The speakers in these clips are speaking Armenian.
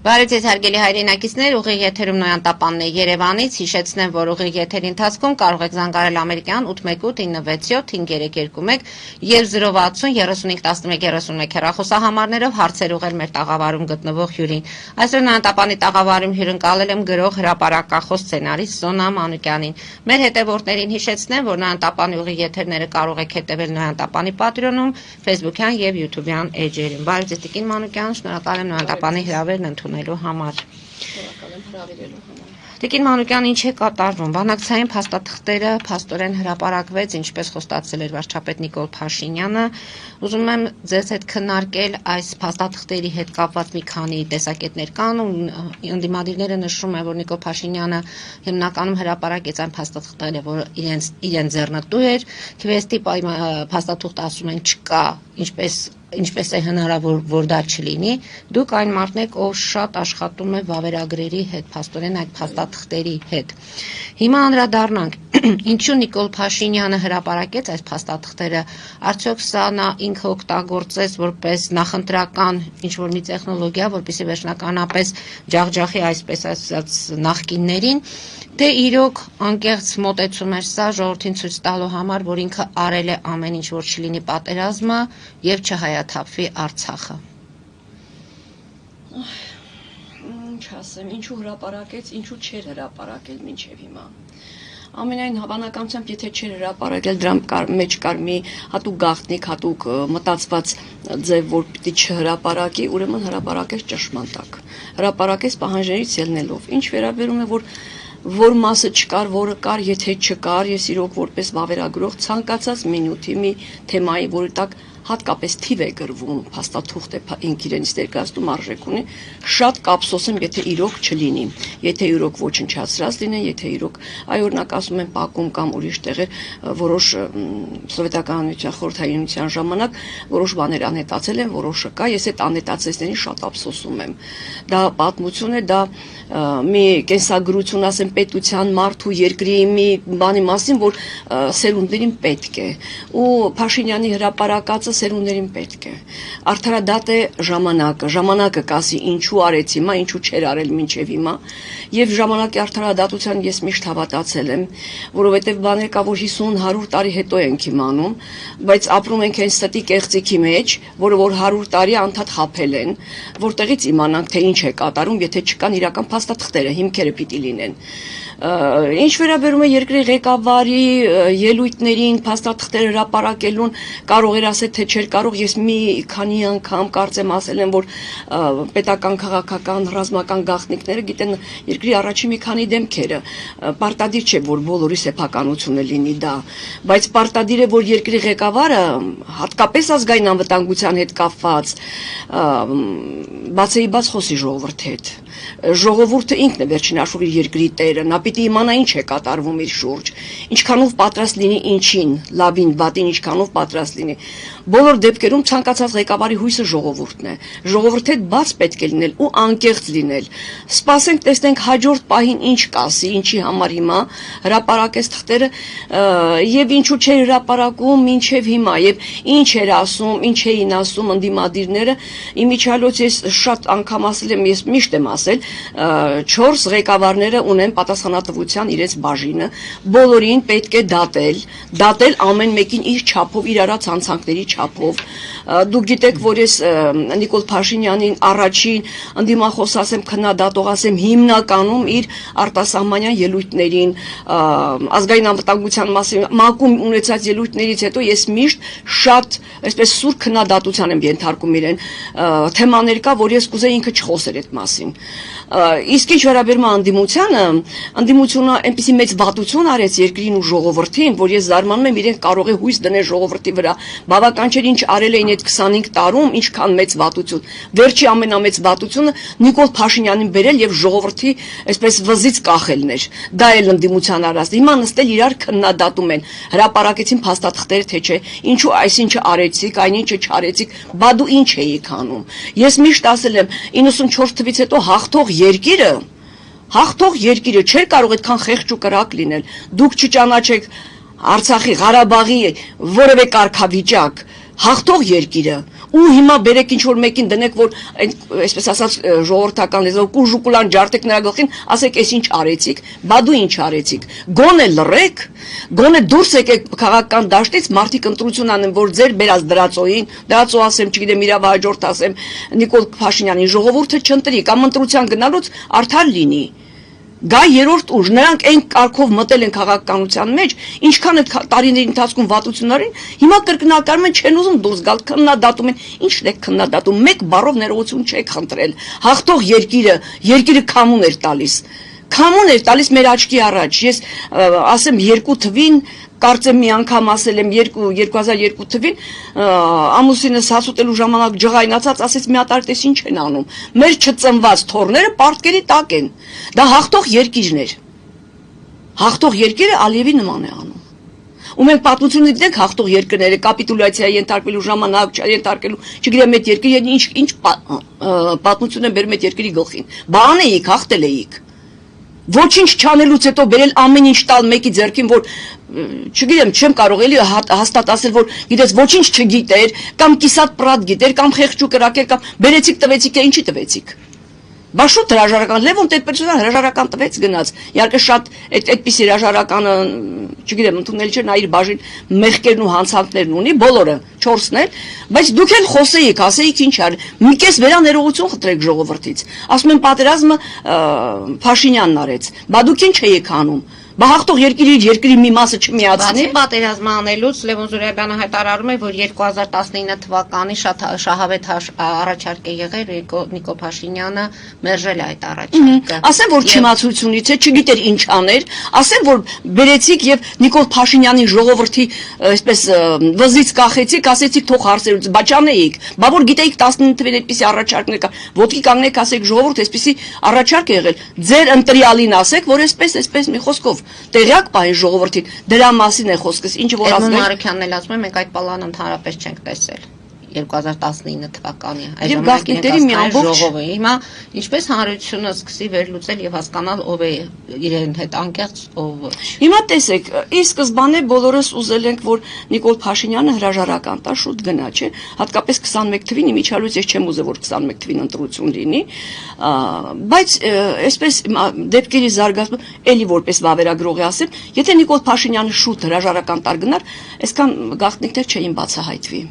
Բարև ձեզ հարգելի հայրենակիցներ, ուղիղ եթերում Նոյան Տապանն է Երևանից, հիշեցնեմ, որ ուղիղ եթերի ընթացքում կարող եք զանգարել ամերիկյան 818-967-521 և 060-3511-31 հեռախոսահամարներով հարցեր ուղղել մեր տաղավարում գտնվող հյուրին։ Այսօր Նոյան Տապանի տաղավարում հյուրընկալել եմ գրող, հրապարակախոս, սցենարիստ Սոնա Մանուկյանին։ Մեր հետևորդներին հիշեցնեմ, որ Նոյան Տապանի ուղիղ եթերները կարող եք հետևել Նոյան Տապանի պատրոնում, Facebook-յան և YouTube-յան էջերում։ Բարև ձեզ Տիկին Մանուկյան, շնորհակալ եմ Նոյան Տապանի հրավերն ընդունելու համար։ Տիկին Մանուկյան, ինչ է կատարվում։ Բանակցային փաստաթղթերը փաստորեն հրապարակվեց, ինչպես խոստացել էր վարչապետ Նիկոլ Փաշինյանը։ Ուզում եմ ձեզ հետ քննարկել այս փաստաթղթերի հետ կապված մի քանի տեսակետներ կան, ու ընդդիմադիրները նշում են, որ Նիկոլ Փաշինյանը հիմնականում հրապարակեց այն փաստաթղթերը, որ իրեն ձեռնտու էր, քվեսթի փաստաթուղթ ասում են չկա, ինչպես է հնարավոր, որ դա չլինի, դուք այն մարդն եք, ով շատ աշխատում է վավերագրերի հետ, փաստորեն այդ փաստաթղթերի հետ։ Հիմա անդրադառնանք, ինչու Նիկոլ Փաշինյանը հրապարակեց այս փաստաթղթերը, արդյոք սա նա ինքը օգտագործեց որպես նախընտրական ինչ-որ մի տեխնոլոգիա, որպեսզի վերջնականապես ջախջախի այսպես ասած նախկիններին, թե իրոք անկեղծ մոտեցում էր սա ժողովրդին ցույց տալու համար, որ ինքը արել է ամեն ինչ, որ չլինի պատերազմը եւ չհայաթափվի Արցախը։ Ինչ ասեմ, ինչու հրապարակեց, ինչու չէր հրապարակել մինչև հիմա։ Ամենայն հավանականությամբ, եթե չէր հրապարակել, դրա մեջ կար մի հատուկ գաղտնիք, հատուկ մտածված ձև, որ պիտի չհրապարակի, ուրեմն հրապարակեց ճշմարտակ։ Հրապարակեց պահանջներից ելնելով։ Ինչ վերաբերում է, որ մասը չկար, որը կար, եթե չկար, ես իրոք որպես վավերագրող ցանկացած մինուտի մի թեմայի, որի տակ հատկապես թիվ է գրվում, փաստաթուղթ է ինքնիրենից ներկայացնում արժեք ունի, շատ կապսոսեմ, եթե իրոք չլինի, եթե իրոք ոչնչացրած լինեն, եթե իրոք, այ օրինակ ասում են Բաքում կամ ուրիշ տեղեր, որոշ սովետական հանրության խորհրդային ունության ժամանակ որոշ բաներ անհետացել են, որոշը կա, ես այդ անհետացածներին շատ ափսոսում եմ։ Դա պատմություն է, դա մի կենսագրություն, ասեմ, պետության, մարդու, երկրի մի բանի մասին, որ սերունդներին պետք է, ու Փաշինյանի հրապարակածը սերունդներին պետք է։ Արդարադատ է ժամանակը կասի ինչու արեց հիմա, ինչու չէր արել մինչև հիմա, եւ ժամանակի արդարադատության ես միշտ հավատացել եմ, որովհետեւ բաներ կա, որ 50-100 տարի հետո ենք իմանում, բայց ապրում ենք հենց ստի կեղծիքի մեջ, որը որ 100 տարի անդադ խաբել են, որտեղից իմանանք, թե ինչ է կատարում, եթե չկան իրական փաստաթղթերը, հիմքերը պիտի լինեն։ Ինչ վերաբերում է երկրի ղեկավարի ելույթներին, փաստաթղթեր հրապարակելուն, կարող էր ասել, թե չէր կարող, ես մի քանի անգամ կարծեմ ասել եմ, որ պետական քաղաքական ռազմական գաղտնիքները գիտեն երկրի առաջի մի քանի դեմքերը, պարտադիր չէ, որ բոլորի սեփականությունը լինի դա, բայց պարտադիր է, որ երկրի ղեկավարը հատկապես ազգային անվտանգության հետ կապված բացեի բաց խոսի ժողովրդի հետ։ Ժողովուրդը ինքն է վերջին հաշվով իր երկրի տերը, նա պիտի իմանա ինչ է կատարվում իր շուրջ, ինչքանով պատրաստ լինի ինչին, լավին, վատին, ինչքանով պատրաստ լինի։ Բոլոր դեպքերում ցանկացած ղեկավարի հույսը ժողովուրդն է։ Ժողովրդի հետ բաց պետք է լինել ու անկեղծ լինել։ Սպասենք, տեսնենք հաջորդ պահին ինչ կասի, ինչի համար հիմա հրապարակեց թղթերը եւ ինչու չէր հրապարակում մինչեւ հիմա եւ ինչ էր ասում, ինչ էին ասում ընդդիմադիրները։ Իմիջիալոց ես շատ անգամ ասել եմ, ես միշտ եմ ասել, 4 ղեկավարները ունեն պատասխանատվության իրենց բաժինը, բոլորին պետք է դատել ամեն մեկին իր չափով, իր արած հանցանքների չափով։ Դուք գիտեք, որ ես Նիկոլ Փաշինյանին առաջին ընդդիմախոս ասեմ, քննադատող ասեմ, հիմնականում իր արտասահմանյան ելույթներին, ազգային անվտանգության մասին, ՄԱԿ-ում ունեցած ելույթներից հետո ես միշտ շատ, այսպես սուր քննադատության եմ ենթարկում իրեն, թեմաներ կա, որ ես կուզեի ինքը չխոսեր այդ մասին։ Իսկ ինչ վերաբերում է ընդդիմությունը այնպեսի մեծ վատություն արեց երկրին ու ժողովրդին, որ ես զարմանում եմ իրենք կարող է հույս դնել ժողովրդի վրա։ Բավական չէր ինչ արել էին այդ 25 տարում, ինչքան մեծ վատություն։ Վերջի ամենամեծ վատությունը Նիկոլ Փաշինյանին բերել եւ ժողովրդի այսպես վզից կախելն էր։ Դա էլ ընդդիմության արած։ Հիմա նստել իրար քննադատում են։ Հրապարակեցին փաստաթղթերը, թե չէ, ինչու այսինչը արեցիք, այնինչը չարեցիք, բա դու ինչ էիք անում։ Ես միշտ ասել եմ 94 թվականից հետո հաղթող երկիրը չէր կարող այդքան խեղճ ու կրակ լինել։ Դուք չճանաչեք Արցախի, Ղարաբաղի որևէ կարգավիճակ, հաղթող երկիրը ու հիմա բերեք ինչ որ մեկին դնեք, որ այսպես ասած ժողովրդական լեզվով կուժուկուլան ջարդեք նրա գլխին, ասեք, «Էս ինչ արեցիք», բա դու ինչ արեցիք։ Գոնե լռեք, գոնե դուրս եկեք քաղաքական դաշտից, մարդիկ ընտրություն անեն, որ ձեր բերած դրածոյին, դրածո ասեմ, չգիտեմ, իրավահաջորդ ասեմ, Նիկոլ Փաշինյանին ժողովուրդը չընտրի, կամ ընտրության գնալուց արդար լինի։ Գա երրորդ ուժ, նրանք այն կարգով մտել են քաղաքականության մեջ, ինչքան այդ տարիների ընթացքում վատություններին, հիմա կրկնակարում են, չեն ուզում դուրս գալ, քննադատում են, ի՞նչն եք քննադատում, մեկ բառով ներողություն չեք խնդրել, հաղթող երկիրը քամուն էր տալիս մեր աչքի առաջ, ես ասեմ 2 թվին, կարծեմ մի անգամ ասել եմ 2002 թվին, ամուսինս հասուտելու ժամանակ ջղայնացած ասեց մի հատ արտես ինչ են անում, մեր չծնված թորները պարտքերի տակ են, դա հաղթող երկիրն էր, հաղթող երկիրը Ալիևի նման է անում, ու մենք պատմություն գիտենք հաղթող երկրները, կապիտուլյացիա ենթարկվելու ժամանակ, ենթարկելու, չգիտեմ այդ երկրի ինչ պատմություն են բերում այդ երկրի գլխին, բան էիք, հաղթել էիք, ոչինչ չանելուց հետո բերել ամեն ինչ տալ մեկի ձեռքին, որ չգիտեմ, չեմ կարող էլի հաստատ ասել, որ գիտես ոչինչ չգիտեր, կամ կիսատ պրատ գիտեր, կամ խեղճու կրակեր, կամ բերեցիք տվեցիք, ինչի տվեցիք։ Բա շուտ հրաժարական, Լևոն Տեր-Պետրոսյանը հրաժարական տվեց գնաց, իհարկե շատ այդպիսի հրաժարականը, չգիտեմ, ընդունել չէ, նա իր բաժին մեղքերն ու հանցանքներն ունի, բոլորը 4-ն էլ, բայց դուք էլ խոսեիք, ասեիք ինչ արի, մի կես վերաներողություն խնդրեք ժողովրդից, ասում են պատերազմը Փաշինյանն արեց, բա դուք ինչ էիք անում։ Բա հաղթող երկրի մի մասը չմիացնի։ Բացի պատերազմը անելուց Լևոն Զուրաբյանը հայտարարում է, որ 2019 թվականի շատ շահավետ առաջարկ է եղել, Նիկոլ Փաշինյանը մերժել է այդ առաջարկը։ Ասեմ, որ չիմացությունից է, չգիտեր ինչ աներ, ասեմ, որ բերեցիք եւ Նիկոլ Փաշինյանի ժողովրդի այսպես վզից կախեցիք, ասեցիք թող հարցերից, բա չանեիք։ Բա որ գիտեիք 19 թվին այդպիսի առաջարկներ կա, ոտքի կանգնեք, ասեք ժողովուրդ, այսպիսի առաջարկ է եղել։ Ձեր ընտրյալին ասեք, որ այսպես մի խոսքով տեղյակ պահի ժողովրդին, դրա մասին է խոսքս, ինչը որ ասել Մարուկյանն էլ ասում է, մենք այդ պալանը ընդհանրապես չենք տեսել 2019 թվականի այժմ գաղտնիքների մի ամբողջ ժողովը հիմա ինչպես հանրությունը սկսի վերլուծել եւ հասկանալ ով է իրեն հետ անկեղծ ով ոչ հիմա տեսեք ի սկզբանե բոլորս ուզել ենք որ Նիկոլ Փաշինյանը հրաժարական տա շուտ գնա չէ հատկապես 21 թվին իմիջիալույս ես չեմ ուզել որ 21 թվին ընտրություն լինի բայց այսպես դեպքերի զարգացում էլի որպես վավերագրողի ասեմ եթե Նիկոլ Փաշինյանը շուտ հրաժարական տար գնար այսքան գաղտնիքներ չէին բացահայտվի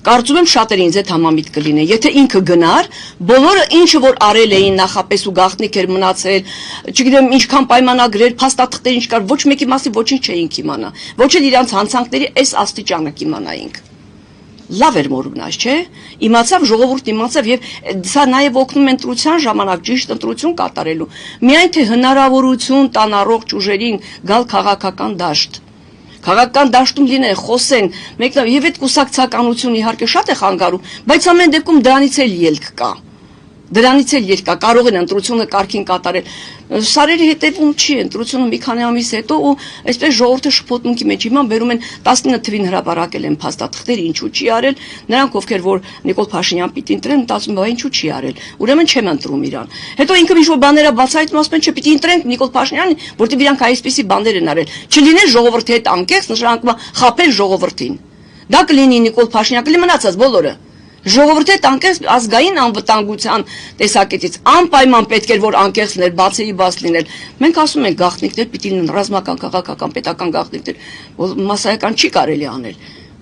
Կարծում եմ շատերը ինձ հետ համամիտ կլինեն։ Եթե ինքը գնար, բոլորը ինչը որ արել էին նախապես ու գաղտնիք էր մնացել, չգիտեմ ինչքան պայմանագրեր, փաստաթղթեր ինչ կար, ոչ մեկի մասին ոչինչ չէինք իմանա։ Ոչ էլ իրանց հանցանքների այս աստիճանը կիմանայինք։ Լավ էր մորուգնած, չէ՞։ Իմացավ ժողովուրդը իմացավ եւ սա նաեւ օգնում է ընտրության ժամանակ ճիշտ ընտրություն կատարելու։ Միայն թե հնարավորություն տան առողջ ուժերին գալ քաղաքական դաշտ։ Քաղաքական դաշտում լինեն, խոսեն, մեկնավ եւ այդ կուսակցականություն իհարկե շատ է խանգարում, բայց ամեն դեպքում դրանից էլ ելք կա։ Դրանից էլ ելք կա, կարող են ընտրությունը կարգին կատարել։ Սարերի հետևում չի, ընտրությունը մի քանի ամիս հետո ու այսպես ժողովուրդը շփոթմունքի մեջ հիմա բերում են 19 թվին հրապարակել են փաստաթղթեր, ինչու չի արել, նրանք ովքեր որ Նիկոլ Փաշինյան պիտի ընտրեն, մտածում բա ինչու չի արել։ Ուրեմն չեմ ընտրում իրան։ Հետո ինքը ինչ-որ բաները բացահայտում ասում են, չէ, պիտի ընտրենք Նիկոլ Փաշինյանին, որտեղ իրանք այսպիսի բաներ են արել։ Չլինեն ժողովրդի հետ անկեղծ, նշանակում է խաբել ժողովրդին։ Դա կլինի Նիկոլ Փաշինյանը, կլինի մնացած բոլորը։ Ժողովրդի հետ անկեղծ ազգային անվտանգության տեսակետից անպայման պետք էր որ անկեղծներ բացեի բաց լինել մենք ասում ենք գաղտնիքներ պիտի լինեն ռազմական քաղաքական պետական գաղտնիքներ մասսայական չի կարելի անել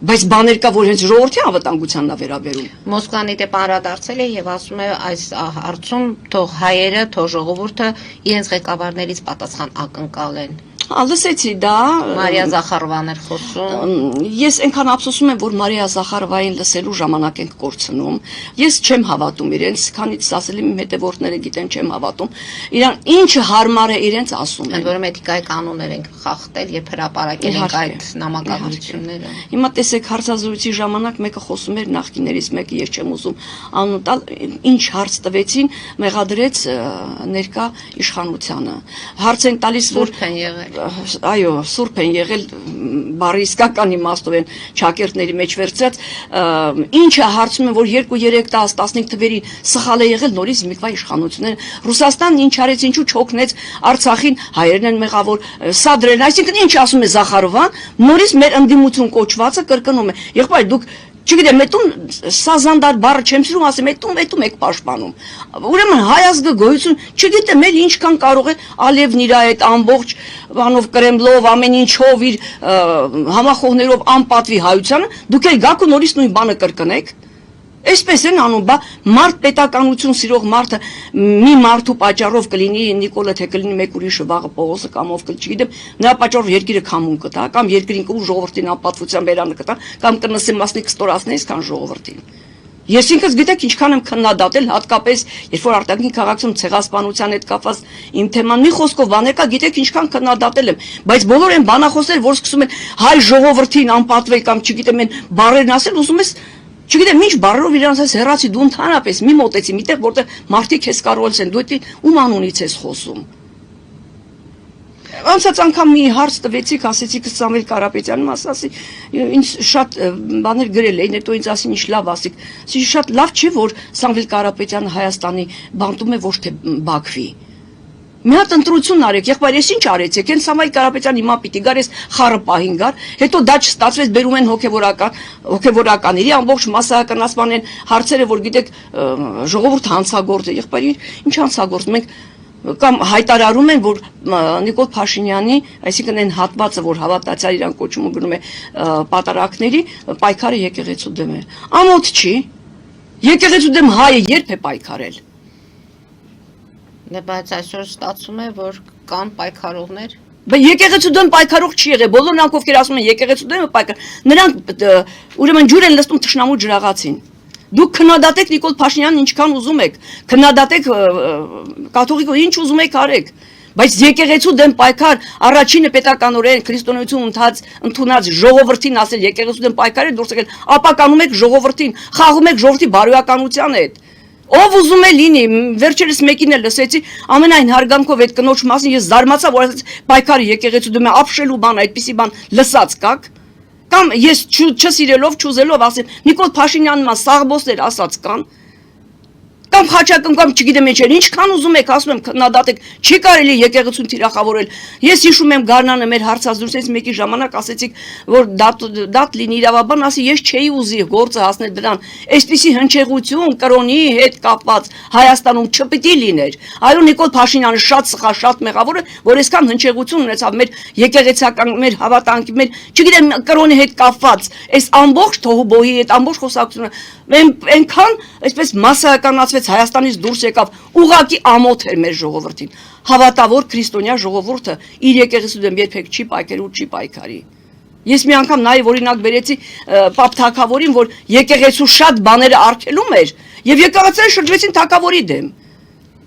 բայց բաներ կա որ հենց ժողովրդի անվտանգությանն է վերաբերում Մոսկվան դեպ անդրադարձել է եւ ասում է այս հարցում թող հայերը թող ժողովուրդը իրենց ղեկավարներից պատասխան ակնկալեն Լսեցի դա Մարիա Զախարովան էր խոսում Ես այնքան ափսոսում եմ որ Մարիա Զախարովային լսելու ժամանակ ենք կորցնում Ես չեմ հավատում իրենց քանից ասել եմ իմ հետևորդները գիտեն չեմ հավատում իրան ինչը հարմար է իրենց ասում են Ընդ որում էթիկայի կանոններ ենք խախտել եւ հրապարակել ենք այդ նամակահարությունները Հիմա տեսեք հարցազրույցի ժամանակ մեկը խոսում էր նախկիներից մեկը ես չեմ ուզում անուն տալ ինչ հարց տվեցին մեղադրեց ներկա իշխանությանը հարց են տալիս որ Այո, սուրբ են եղել բարի իսկական իմաստով են ճակերտների մեջ վերցրած ինչը հարցում են որ 2-3 10 15 թվերին սխալ է եղել նորից մեկվա իշխանությունները Ռուսաստանն ինչ արեց ինչու չօգնեց Արցախին հայերն են մեղավոր սա դրել այսինքն ինչ ասում է Զախարովան նորից մեր ընդդիմություն կոչվածը կրկնում է եղբայր դուք Չգիտեմ, այդում սազանդար բառը չեմ սիրում, ասեմ, այդում եք պաշտպանում։ Ուրեմն հայ ազգը գոյություն, չգիտեմ, էլ ինչքան կարող է Ալիևն իր այդ ամբողջ բանով Կրեմլով, ամեն ինչով իր համախոհներով անպատվի հայությանը, դուք էլ գաք ու նորից նույն բանը կրկնեք։ Այսպես են անում, բա մարդ պետականություն սիրող մարդը մի մարդու պատճառով կլինի Նիկոլը, թե կլինի մեկ ուրիշը վաղը Պողոսը կամ ով կլինի, չգիտեմ, նրա պատճառով երկիրը քամուն կտա, կամ երկրին կու ժողովրդին անպատվության բերանը կտա, կամ կնսեմասնի կստորացնես քան ժողովրդին։ Ես ինքս գիտեք ինչքան եմ քննադատել, հատկապես երբ որ արտաքին քաղաքացիում ցեղասպանության հետ կապված իմ թեման մի խոսքով բաներ կա, գիտեք ինչքան քննադատել եմ, բայց բոլոր այն բանախոսները, որ սկսում են հայ ժողովրդին անպատվել կամ չգիտեմ են բառերն ասել, ուզում ես չգիտեմ ինչ բառերով իրանց այս հեռացի դու ընդհանրապես մի մոտեցի միտեղ որտեղ մարդիկ քեզ կարող են դու ում անունից ես խոսում Անցած անգամ մի հարց տվեցիք, ասեցիք Սամվել Կարապետյանը, ասացի, ինձ շատ բաներ գրել էին, հետո ինձ ասին ինչ լավ ասիք։ Ասի շատ լավ չէ, որ Սամվել Կարապետյանը Հայաստանի բանտում է ոչ թե Բաքվի։ Մի հատ ընտրություն արեք, եղբայր, ես ինչ արեցիք, այն Սամվել Կարապետյանը հիմա պիտի գար, ես խառը պահին գար, հետո դա չստացվեց, բերում են հոգևորականների ամբողջ մասսայականացման են հարցերը, որ գիտեք, ժողովուրդ հանցագործ է, եղբայր, ինչ հանցագործ, մենք կամ հայտարարում են, որ Նիկոլ Փաշինյանի, այսինքն այն հատվածը, որ հավատացյալ իրան կոչումը գնում է պատարակների, պայքարը եկեղեցու դեմ է։ Ամոթ չի։ Եկեղեցու դեմ հայը երբ է պայքարել։ Դե բայց այսօր ստացվում է, որ կան պայքարողներ։ Բայց եկեղեցու դեմ պայքարող չի եղել, բոլոր նրանք ովքեր ասում են եկեղեցու դեմ պայքար, նրանք ուրեմն ջուր են լստում թշնամու ջրաղացին։ Դուք քննադատեք Նիկոլ Փաշինյանն ինչքան ուզում եք, քննադատեք կաթողիկը ինչ ուզում եք արեք, բայց եկեղեցու դեմ պայքար առաջինը պետականորեն քրիստոնեություն ընդունած ժողովրդին ասել եկեղեցու դեմ պայքար է դուրս եկել, ապա կանում եք ժողովրդին, խաղում եք ժողովրդի բարոյականության հետ։ Ով ուզում է լինի, վերջերս մեկին էլ լսեցի, ամենայն հարգանքով այդ կնոջ մասին ես զարմացա, որ ասեց պայքարը եկեղեցու դեմ է, ապշելու բան, այդպիսի բան լսած կաք։ Կամ ես չսիրելով, չուզելով ասեմ, Նիկոլ Փաշինյանն սաղբոսներ ասած կան, կամ խաչակն կամ չգիտեմ ինչքան ուզում եք ասում եմ քննադատեք, չի կարելի եկեղեցուն թիրախավորել։ Ես հիշում եմ Գառնանը մեր հարցազրույցից մեկի ժամանակ ասեցիք, որ դատ լինի իրավաբան, ասի ես չէի ուզի գործը հասնել դրան, այսպիսի հնչեղություն կրոնի հետ կապված Հայաստանում չպիտի լիներ։ Այո, Նիկոլ Փաշինյանը շատ սխալ, շատ մեղավոր է, որ այսքան հնչեղություն ունեցավ մեր եկեղեցական, մեր հավատանքի, մեր չգիտեմ կրոնի հետ կապված, այս ամբողջ թողուբոհի հետ ամբողջ խոսակցությունը այնքան այսպես մասսայականացվեց Հայաստանից դուրս եկավ ուղակի ամոթ էր մեր ժողովրդին հավատավոր քրիստոնյա ժողովուրդը իր եկեղեցու դեմ երբեք չի պայքարի ու չի պայքարի ես մի անգամ նաև օրինակ բերեցի Պապ Թագավորին որ եկեղեցու շատ բաները արգելում էր եւ եկեղեցին շրջվեցին Թագավորի դեմ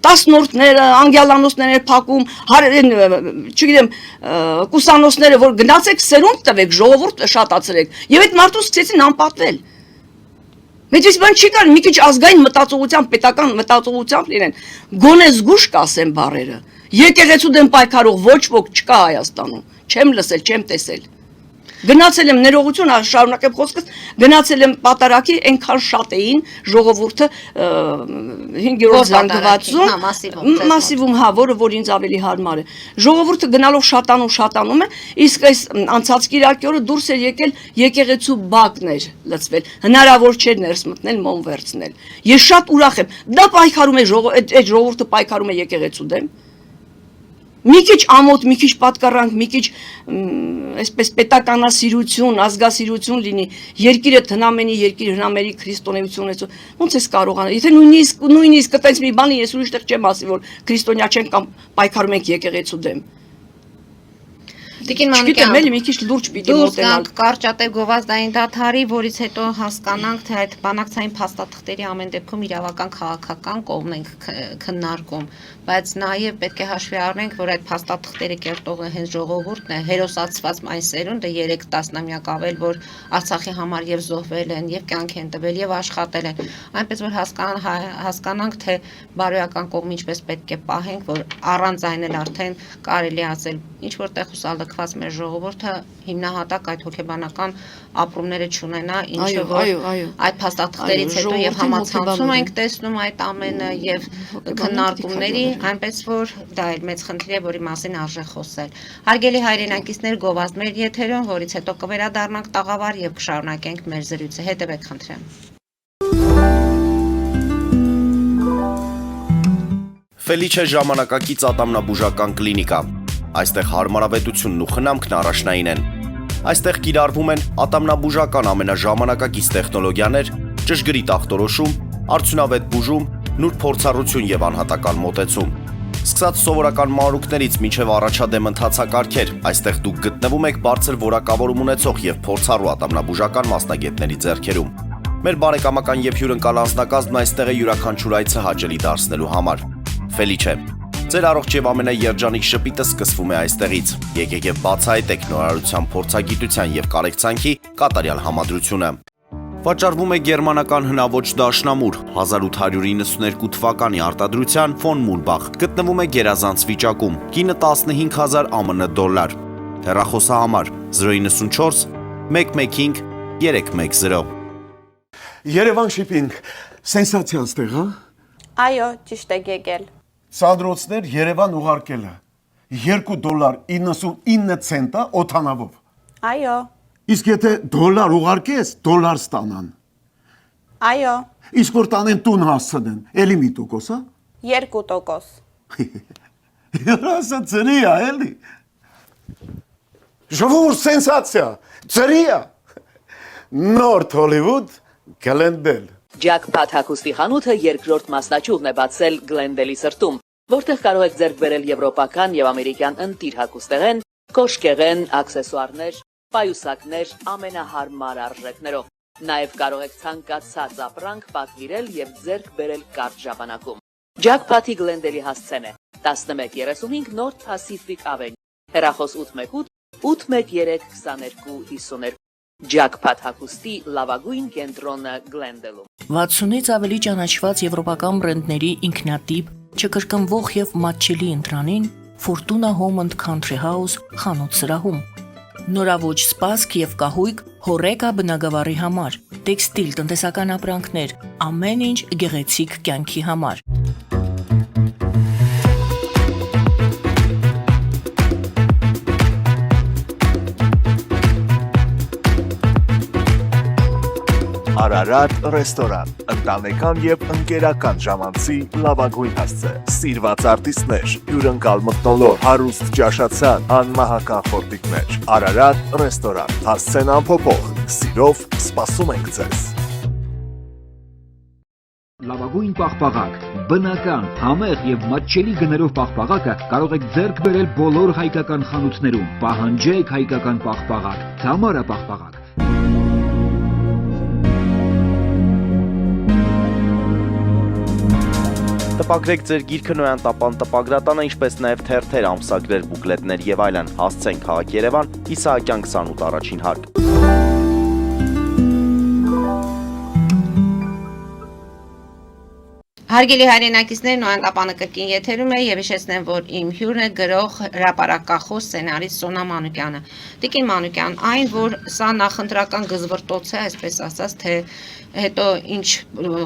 10 նորտները անգելանոցներ փակում չգիտեմ կուսանոցները որ գնացեք սերունդ տվեք ժողովուրդ շատացրեք եւ այդ մարդու սկսեցին անպատվել Մեծ բան չի կար, մի քիչ ազգային մտածողությամբ, պետական մտածողությամբ լինեն, գոնե զգուշ կասեն բառերը։ Եկեղեցու դեմ պայքարող ոչ ոք չկա Հայաստանում, չեմ լսել, չեմ տեսել։ Գնացել եմ ներողություն, շարունակեմ խոսքս, գնացել եմ պատարակի, այնքան շատ էին ժողովուրդը 5-րդ զանգվածում, մասիվում, հա, որը որ ինձ ավելի հարմար է։ Ժողովուրդը գնալով շատանում է, իսկ այս անցած կիրակի օրը դուրս էր եկել եկեղեցու բակներ լցվել, հնարավոր չէր ներս մտնել, մոմ վերցնել։ Ես շատ ուրախ եմ։ Դա պայքարում է այդ ժողովուրդը պայքարում է եկեղեցու դեմ։ Մի քիչ ամոթ, մի քիչ պատկառանք, մի քիչ այսպես պետականասիրություն, ազգասիրություն լինի, երկիրը հնամենի, երկիրը հնամերի քրիստոնեություն է, ոնց էս կարողանալ։ Եթե նույնիսկ այդպես մի բանի ես ուրիշտեղ չեմ ասի, որ քրիստոնյա չեն կամ պայքարում ենք եկեղեցու դեմ։ Տիկին Մանուկյան, մի քիչ լուրջ պիտի մոտենալ։ Կարճատև գովազդային դադարի, որից հետո հասկանանք, թե այդ բանակցային փաստաթղթերի ամեն դեպքում իրավական քաղաքական կողմն ենք քննարկում, բայց նաև պետք է հաշվի առնենք, որ այդ փաստաթղթերը կերտողը հենց ժողովուրդն է, հերոսացված այն սերունդը 3 տասնամյակ ավել, որ Արցախի համար եւ զոհվել են, եւ կյանք են տվել, եւ աշխատել են, այնպես որ հասկանանք, թե բարոյական կողմը ինչպես պետք է պահենք, որ առանց այն էլ արդեն կարելի ասել ինչ որտեղ հուսալը կրթված մեր ժողովուրդը հիմնահատակ այդ հոգեբանական ապրումները չունենա, ինչը որ այդ փաստաթղթերից հետո եւ համացանցում ենք տեսնում այդ ամենը եւ քննարկումների, այնպես որ դա էլ մեծ խնդիր է, որի մասին արժե խոսել։ Հարգելի հայրենակիցներ, գովազդ մեր եթերում, որից հետո կվերադառնանք տաղավար եւ կշարունակենք մեր զրույցը։ Հետևեք խնդրեմ։ Ֆելիչե ժամանակակից ատամնաբուժական կլինիկա։ Այստեղ հարմարավետությունն ու խնամքն առաջնային են։ Այստեղ կիրառվում են ատամնաբուժական ամենաժամանակակից տեխնոլոգիաներ, ճշգրիտ ախտորոշում, արդյունավետ բուժում, նուրբ փորձառություն եւ անհատական մոտեցում։ Սկսած սովորական մանրուքներից մինչև առաջադեմ ընթացակարգեր, այստեղ դուք գտնվում եք բարձր որակավորում ունեցող եւ փորձառու ատամնաբուժական մասնագետների ձեռքերում։ Մեր բարեկամական եւ հյուրընկալ անձնակազմն այստեղ է յուրաքանչյուր այցը հաճելի դարձնելու համար։ Ֆելիչե, ձեր առողջ եւ ամենաերջանիկ շպիտը սկսվում է այստեղից։ Եկեք եւ բացահայտեք նորարարության փորձագիտության եւ կարեկցանքի կատարյալ համադրությունը։ Վաճառվում է գերմանական հնաոճ դաշնամուր 1892 թվականի արտադրության ֆոն Մուլբախ, գտնվում է գերազանց վիճակում, կինը 15000 ԱՄՆ դոլար, հեռախոսահամար 094 115 310։ Երևան շիփինգ, սենսացիա ստեղ, հա։ Այո, ճիշտ եք եկել։ Սանդրոցներ Երևան ուղարկելը $2.99 օթանավով։ Այո, Իսկ եթե դոլար ուղարկես, դոլար ստանան։ այո, Իսկ որ տանեն տուն հասցնեն, էլի մի տոկոս, հա։ 2%։ Երասը ծրի է, էլի։ Ժողովուրդ սենսացիա, ծրի է։ Նորթ Հոլիվուդ Գլենդել։ Ջաքփաթ հագուստի խանութը երկրորդ մասնաճյուղն է բացել Գլենդելի սրտում, որտեղ կարող եք ձեռք բերել եվրոպական եւ ամերիկյան ընտիր հագուստեղեն, կոշկեղեն, աքսեսուարներ, պայուսակներ ամենահարմար արժեքներով։ Նաև կարող եք ցանկացած ապրանք պատվիրել եւ ձեռք բերել կարճ ժամանակում։ Ջաքփաթի Գլենդելի հասցեն է 1135 North Pacific Avenue, հեռախոս 818 813 2252։ Ջաքփաթ հագուստի լավագույն կենտրոնը Գլենդելում։ 60-ից ավելի ճանաչված եվրոպական բրենդների ինքնատիպ, չկրկնվող եւ մատչելի ընտրանին Fortuna Home and Country House խանութ սրահում։ Նորավոճ սպասք եւ կահույք հորեկա բնագավառի համար, տեքստիլ տնտեսական ապրանքներ, ամեն ինչ գեղեցիկ կյանքի համար։ Արարատ ռեստորան, ընտանեկան եւ ընկերական ժամանցի լավագույն հասցե, սիրված արտիստներ, հյուրընկալ մթնոլորտ, հարուստ ճաշացան, անմահական խորտիկներ։ Արարատ ռեստորան, հասցեն անփոփոխ, սիրով սպասում ենք ձեզ։ Լավագույն պաղպաղակ, բնական, համեղ եւ մատչելի գներով պաղպաղակը կարող եք ձեռք բերել բոլոր հայկական խանութներում։ Պահանջեք հայկական պաղպաղակ, Թամարա պաղպաղակ։ Տպագրեք ձեր գիրքը Նոյան տապան տպագրատանը, ինչպես նաև թերթեր, ամսագրեր, բուկլետներ եւ այլն։ Հասցեն քաղաք Երևան, Իսահակյան 28 առաջին հարկ։ Հարգելի հայրենակիցներ, Նոյան տապանը կրկին եթերում է եւ հիշեցնեմ, որ իմ հյուրն է գրող, հրապարակախոս, սցենարիստ Սոնա Մանուկյանը։ Տիկին Մանուկյան, այն որ սա նախընտրական գզվրտոց է, այսպես ասած, թե հետո ինչ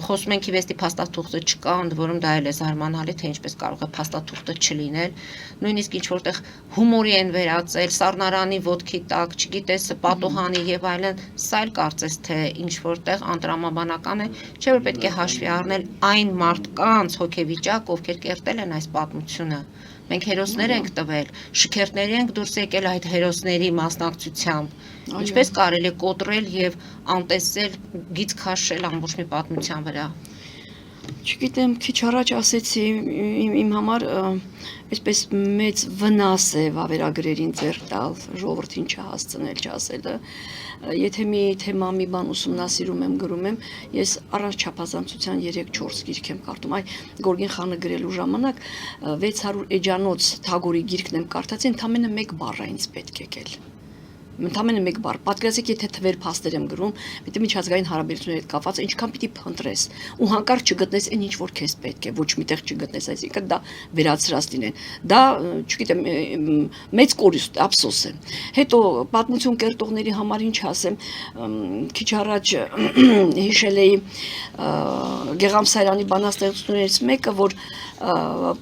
խոսում ենք իվեստի փաստաթուղթը չկա, ընդ որում դա էլ է զարմանալի, թե ինչպես կարող է փաստաթուղթը չլինել, նույնիսկ ինչ որտեղ հումորի են վերածել, սառնարանի ոտքի տակ, չգիտես, պատուհանի եւ այլն, սա էլ կարծես թե ինչ որտեղ անտրամաբանական է, չէ՞ որ պետք է հաշվի առնել այն մարդկանց հոգեվիճակ, ովքեր կերտել են այս պատմությունը։ Մենք հերոսներ ենք տվել, շքերթների ենք դուրս եկել այդ հերոսների մասնակցությամբ։ Ինչպես կարելի է կոտրել եւ անտեսել, գիծ քաշել ամբողջ մի պատմության վրա։ Չգիտեմ, քիչ առաջ ասեցի իմ համար այսպես մեծ վնաս է վավերագրերին ձեռք տալ, ժողովրդին չհասցնել, չասելը։ Եթե մի թեմա, մի բան ուսումնասիրում եմ, գրում եմ, ես առանց չափազանցության 3-4 գիրք եմ կարդում։ Այ Գորգին խանը գրելու ժամանակ 600 էջանոց Թագորի գիրքն եմ կարդացի, ընդամենը 1 բառ է ինձ պետք եկել։ Ընդամենը մեկ բառ, պատկերացեք, եթե թվեր փաստեր եմ գրում, պետք է միջազգային հարաբերությունների հետ կապված ինչքան պիտի փնտրես ու հանկարծ չգտնես այն ինչ որ քեզ պետք է, ոչ միտեղ չգտնես, այսինքն դա վերացրած լինեն։ Դա, չգիտեմ, մեծ կորուստ, ափսոս է։ Հետո պատմություն կերտողների համար ինչ ասեմ, քիչ առաջ հիշել էի Գեղամսարյանի բանաստեղծություններից մեկը, որ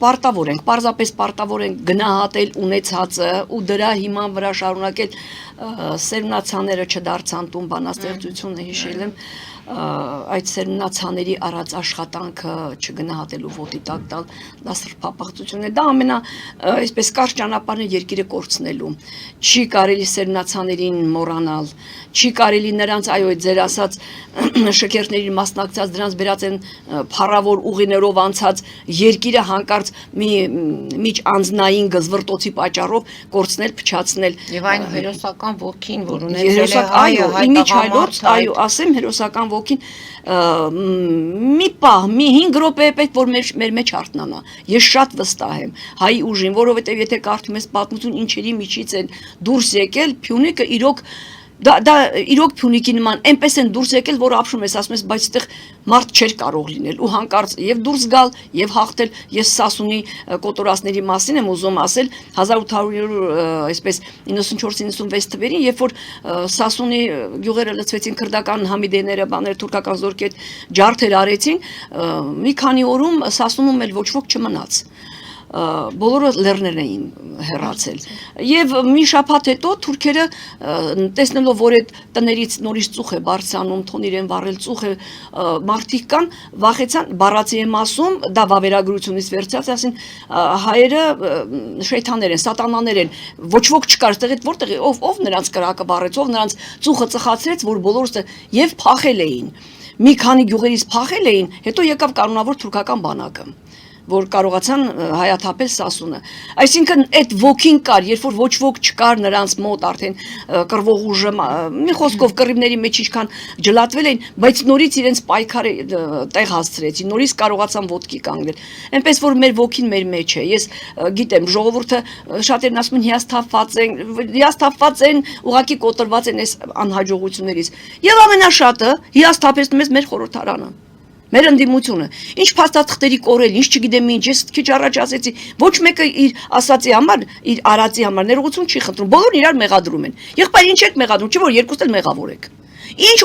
պարտավոր ենք, պարզապես պարտավոր ենք գնահատել ունեցածը ու դրա հիման վրա շարունակել սերմնացաները չդարձան տուն բանաստեղծությունը հիշել եմ այդ սերմնացաների առած աշխատանքը չգնահատելու ոտի տակ տալ դա սրբապղծություն է դա ամենա այսպես կարճ ճանապարհն է երկիրը կորցնելու չի կարելի սերմնացաներին մոռանալ չի կարելի նրանց այո ձեր ասած շքերթներին մասնակցած դրանց վերած են փառավոր ուղիներով անցած երկիրը հանկարծ մի միջ անձնային գզվրտոցի պատճառով կորցնել փչացնել եւ այն հերոսական ոգին որ ունեցել է այո այո ասեմ հերոսական ոգին մի պահ մի 5 րոպե պետք որ մեր մեջ արթնանա ես շատ վստահ եմ հայի ուժին որովհետեւ եթե կարդում ես պատմություն ինչերի միջից են դուրս եկել Փյունիկը իրոք դա իրոք Փյունիկի նման այնպես են դուրս եկել որ ապշում ես ասում ես բայց այդտեղ մարդ չէր կարող լինել ու հանկարծ եւ դուրս գալ եւ հաղթել ես Սասունի կոտորածների մասին եմ ուզում ասել 1800 այսպես 94-96 թվերին երբ որ Սասունի գյուղերը լցվեցին քրդական համիդեները բաներ թուրքական զորքեր ջարդեր արեցին մի քանի օրում Սասունում էլ ոչ ոք չմնաց բոլորը լեռներ էին հեռացել եւ մի շաբաթ հետո թուրքերը տեսնելով որ այդ տներից նորից ծուխ է բարձրանում թոն իրեն վառել ծուխ է մարդիկ կան վախեցան բառացի եմ ասում դա վավերագրությունից վերցած ասին հայերը շեյթաներ են սատանաներ են ոչ ոք չկար այդտեղ որտեղ ով նրանց կրակը վառեց ով նրանց ծուխը ծխացրեց որ բոլորը եւ փախել էին մի քանի գյուղերից փախել էին հետո եկավ կանոնավոր թուրքական բանակը որ կարողացան հայաթափել Սասունը այսինքն այդ ոգին կար երբ որ ոչ ոք չկար նրանց մոտ արդեն կռվող ուժը մի խոսքով կռիվների մեջ ինչքան ջլատվել էին բայց նորից իրենց պայքարը տեղ հասցրեցին նորից կարողացան ոտքի կանգնել այնպես որ մեր ոգին մեր մեջ է ես գիտեմ ժողովուրդը շատերն ասում են հիասթափված են ուղակի կոտրված են այս անհաջողություններից եւ ամենաշատը հիասթափեցնում է մեր խորհրդարանը մեր ընդդիմությունը ինչ փաստաթղթերի կորել ինչ չգիտեմ ինչ ես քիչ առաջ ասեցի ոչ մեկը իր ասացի համար իր արածի համար ներողություն չի խնդրում բոլորն իրար մեղադրում են եղբայր ինչ եք մեղադրում չէ որ երկուսն էլ մեղավոր եք ինչ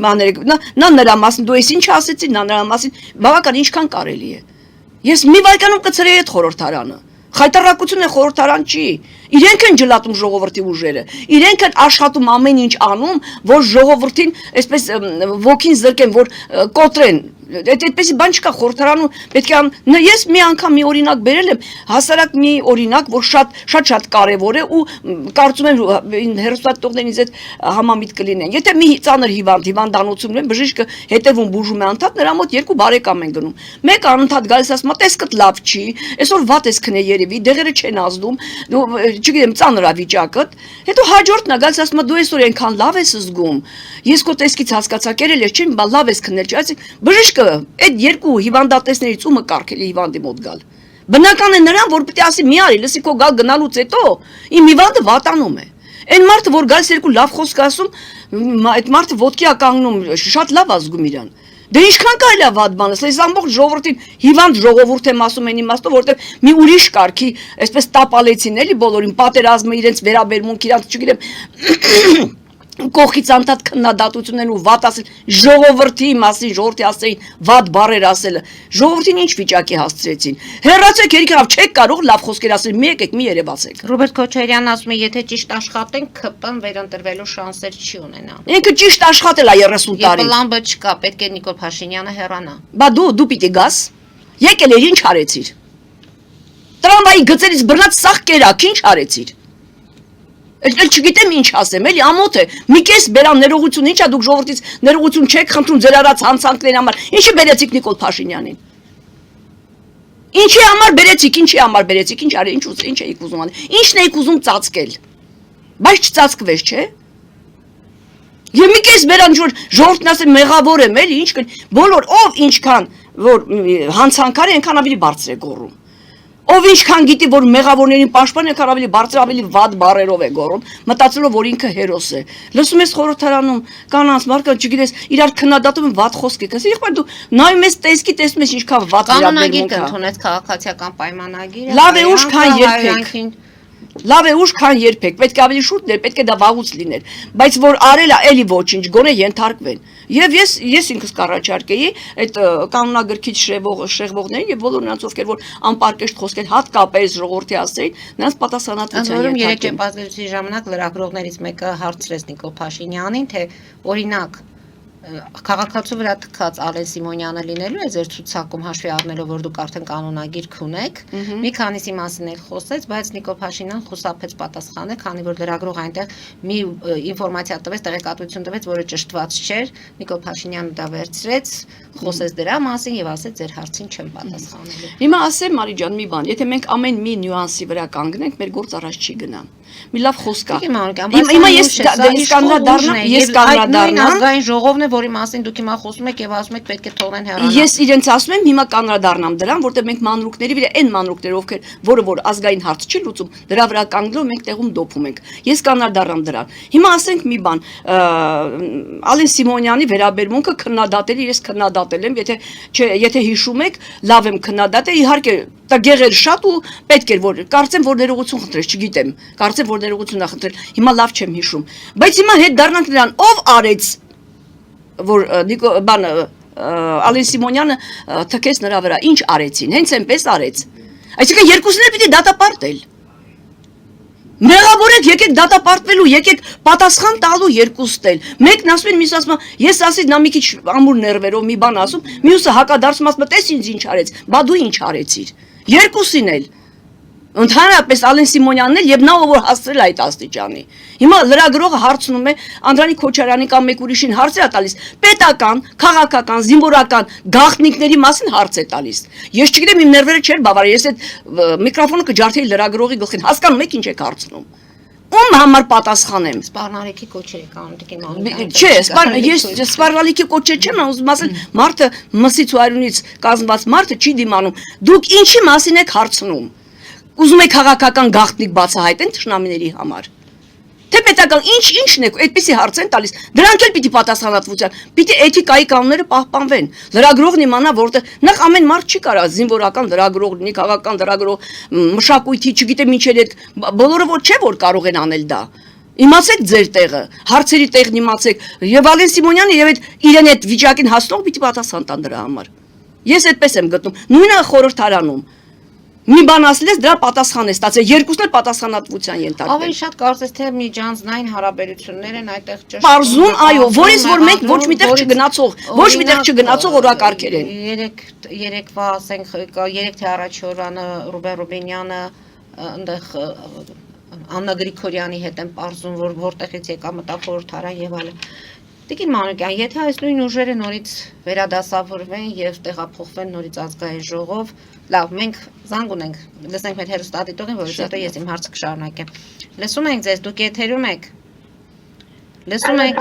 բաներ նա նրա մասին դու ես ինչ ասեցի նա նրա մասին բավական ինչքան կարելի է ես մի վայրկյանում կցրեի այդ խորհրդարանը խայտարակություն է խորհրդարան չի իրենք են ջլատում ժողովրդի ուժերը իրենք են աշխատում ամեն ինչ անում որ ժողովրդին այսպես ոգին զրկեն որ կոտրեն այդպեսի բան չկա խորհրդարանում պետք է ես մի անգամ մի օրինակ բերել եմ հասարակ մի օրինակ որ շատ կարևոր է ու կարծում եմ հերոստատողներից այդ համամիտ կլինեն եթե մի ծանր հիվանդանոցում ունեն բժիշկը հետևում բուժում է անդադ նրա մոտ երկու բարեկամ են գնում մեկը անընդհատ գալիս ասում է տեսքդ լավ չի այսօր վատ ես քնե երևի դեղերը չեն ազդում դու չգիտեմ ծանր է վիճակը հետո հաջորդն է գալիս ասում է դու այսօր այնքան լավ ես զգում ես քո տեսքից հասկացա կերել ես չի լավ ես քնել չի բժիշկը այդ երկու հիվանդատեսներից ումը կարգել է հիվանդի մոտ գալ բնական է նրան որ պետք է ասի մի արի լսի քո գալ գնալուց հետո իմ հիվանդը վատանում է այն մարդը որ գալիս երկու լավ խոսք ասում այդ մարդը ոտքի է կանգնում շատ լավ ազգում իրան դե ինչքան կարելի է վատ բան ասել այս ամբողջ ժողովրդին հիվանդ ժողովուրդ եմ ասում այն իմաստով որտեղ մի ուրիշ կարգի այսպես տապալեցին էլի բոլորին պատերազմը իրենց վերաբերմունք իրանց չգիտեմ կողքից անդադ քննադատությունն ու վատ ասել ժողովրդի մասին ժողովրդի ասեին վատ բառեր ասելը ժողովրդին ինչ վիճակի հասցրեցին հեռացեք երիքավ չեք կարող լավ խոսքեր ասել մի եկեք մի երևացեք Ռոբերտ Քոչարյանն ասում է եթե ճիշտ աշխատենք ԿՊ-ն վերընտրվելու շանսեր չի ունենա ինքը ճիշտ աշխատել է 30 տարի պլանը չկա պետք է Նիկոլ Փաշինյանը հեռանա բա դու պիտի գաս եկել ես ինչ արեցիր տրամվայի գծերից բռնած սաղ կերակ ինչ արեցիր Էլ չգիտեմ ինչ ասեմ, էլի ամոթ է։ Մի կես բերան ներողություն, ինչա դուք ժողովրդից ներողություն չեք խնդրում ձեր արած հանցանքների համար։ Ինչի բերեցիք Նիկոլ Փաշինյանին։ Ինչի համար բերեցիք, ինչ արի, ինչ էիք ուզում անել։ Ինչն էիք ուզում ծածկել։ Բայց չծածկվեց, չէ։ Եվ մի կես բերան ժողովրդն ասել մեղավոր եմ, էլի ինչ բոլոր ով ինչքան որ հանցանքար է, այնքան ավելի բարձր է գոռում։ Ով ինչքան գիտի, որ մեղավորներին պաշտպանը կար ավելի բարձր ավելի վատ բառերով է գոռում, մտածելով որ ինքը հերոս է։ Լսում ես խորհրդարանում կանանց մարդը, չգիտես, իրար քննադատում են վատ խոսք է, ասես եղբայր դու նայում ես տեսքի տեսնում ես ինչքան վատ Կանոնագիր վերաբերմունք է։ կընդունեց քաղաքացիական պայմանագիրը։ Լավ է ուշ քան երբեք։ հայրենիքին Լավ է ուշ քան երբեք, պետք է ավելի շուտ ներ, պետք է դա վաղուց լիներ, բայց որ արել է էլի ոչինչ, գոնե ենթարկվեն։ Եվ ես ինքս կառաջարկեի այդ կանոնագրքից շեղվողներին եւ բոլոր նրանց ովքեր որ անպարկեշտ խոսք են հատկապես ժողովրդի հասցեին, նրանց պատասխանատվության Ընդ որում երեք ենթարկեն։ ճեպազդեցի ժամանակ լրագրողներից մեկը հարցրեց Նիկոլ Փաշինյանին, թե օրինակ քաղաքացու վրա թքած Ալեն Սիմոնյանը լինելու է ձեր ցուցակում հաշվի առնելով որ դուք արդեն կանոնագիր ունեք, մի քանիսի մասին էլ խոսեց, բայց Նիկոլ Փաշինյանն խուսափեց պատասխանել, քանի որ լրագրող այնտեղ մի ինֆորմացիա տվեց, տեղեկատվություն տվեց, որը ճշտված չէր, Նիկոլ Փաշինյանը դա վերցրեց, խոսեց դրա մասին եւ ասեց ձեր հարցին չեմ պատասխանելու։ Հիմա ասեմ Մարի ջան մի բան, եթե մենք ամեն մի նյուանսի վրա կանգնենք, մեր գործ առաջ չի գնա։ Մի լավ խոսք կա։ Հիմա ես կանրադառնամ, ազգային ժողովն է, որի մասին դուք հիմա խոսում եք եւ ասում եք պետք է թողնեն հեռանալ։ Ես իրենց ասում եմ հիմա կանրադառնամ դրան, որտեղ մենք մանրուկների վրա այն մանրուկները, ովքեր որը որ ազգային հարց չի լուծում, դրա վրա կանգնելով մենք տեղում դոփում ենք։ Ես կանրադառնամ դրան։ Հիմա ասենք մի բան, Ալեն Սիմոնյանի վերաբերմունքը քննադատելի, ես քննադատել եմ, եթե հիշում եք, լավ եմ քննադատել, իհարկե դա գեղեր շատ ու պետք էր որ կարծեմ որ ներողություն խնդրես, չգիտեմ, կարծեմ որ ներողություն ա խնդրել, հիմա լավ չեմ հիշում, բայց հիմա հետ դառնանք նրան, ով արեց որ Ալեն Սիմոնյանը թքեց նրա վրա, ինչ արեցին, հենց այնպես արեց, այսինքն երկուսն էլ պիտի դատապարտել, մեղավոր եք, եկեք դատապարտվելու, եկեք պատասխան տալու երկուստ էլ, մեկն ասում են, մյուսը ասում են, ես ասի նա մի քիչ ամուր ներվերով մի բան ասում, մյուսը հակադարձում ասում, տես ինձ ինչ արեց, բա դու ինչ արեցիր, երկուսին էլ, ընդհանրապես Ալեն Սիմոնյանն էլ եւ նա ով որ հասցրել այդ աստիճանի։ Հիմա լրագրողը հարցնում է Անդրանիկ Քոչարյանին կամ մեկ ուրիշին հարց է տալիս, պետական, քաղաքական, զինվորական գաղտնիքների մասին հարց է տալիս։ Ես չգիտեմ իմ ներվերը չէր բավարար, ես այդ միկրոֆոնը կջարդեի լրագրողի գլխին, հասկանում եք ինչ եք հարցնում։ Ում համար պատասխանեմ։ Սպառնալիքի կոչեր եք անում տիկին Մանուկյան։ Չէ, ես սպառնալիքի կոչեր չեմ, ուզում ասել, մարդը մսից ու արյունից կազմված մարդը չի դիմանում։ Դուք ինչի մասին եք հարցնում։ Ուզում եք քաղաքական գաղտնիք բացահայտեն թշնամիների համար։ Թե պետական ինչն է, այդպիսի հարց են տալիս։ Դրանք էլ պիտի պատասխանատվության, պիտի էթիկայի կանոնները պահպանվեն։ Լրագրողն իմանա, որտեղ նախ ամեն մարդ չի կարող զինվորական լրագրող լինի, քաղաքական լրագրող, մշակույթի, չգիտեմ ինչեր այդ բոլորը որ չէ որ կարող են անել դա։ Իմացեք ձեր տեղը, հարցերի տեղն իմացեք, եւ Ալեն Սիմոնյանը եւ այդ իրեն այդ վիճակին հասնող պիտի պատասխան տան դրա համար։ Ես այդպես եմ գտնում, նույնը խորհրդարանում։ Մի բան ասել ես, դրա պատասխան է ստացել, երկուսն էլ պատասխանատվության ենթարկվել։ Ավելի շատ կարծես թե միջանձնային հարաբերություններ են այդտեղ ճշտում։ Պարզում, այո, որից որ մենք ոչ միտեղ չգնացող օրակարգեր են։ Երեկվա, ասենք, 3 թե առաջի օրանը Ռուբեն Ռուբենյանը այնտեղ Աննա Գրիգորյանի հետ են պարզում, որ որտեղից եկա մտախորհրդարան եւ այլն։ Տիկին Մանուկյան, եթե այս նույն ուժերը նորից վերադասավորվեն եւ տեղափոխվեն նորից ազգային ժողով, լավ, մենք զանգ ունենք, լսենք մեր հեռուստադիտողին, որից հետո ես իմ հարցը կշարունակեմ։ Լսում ենք ձեզ, դուք եթերում եք։ Լսում ենք։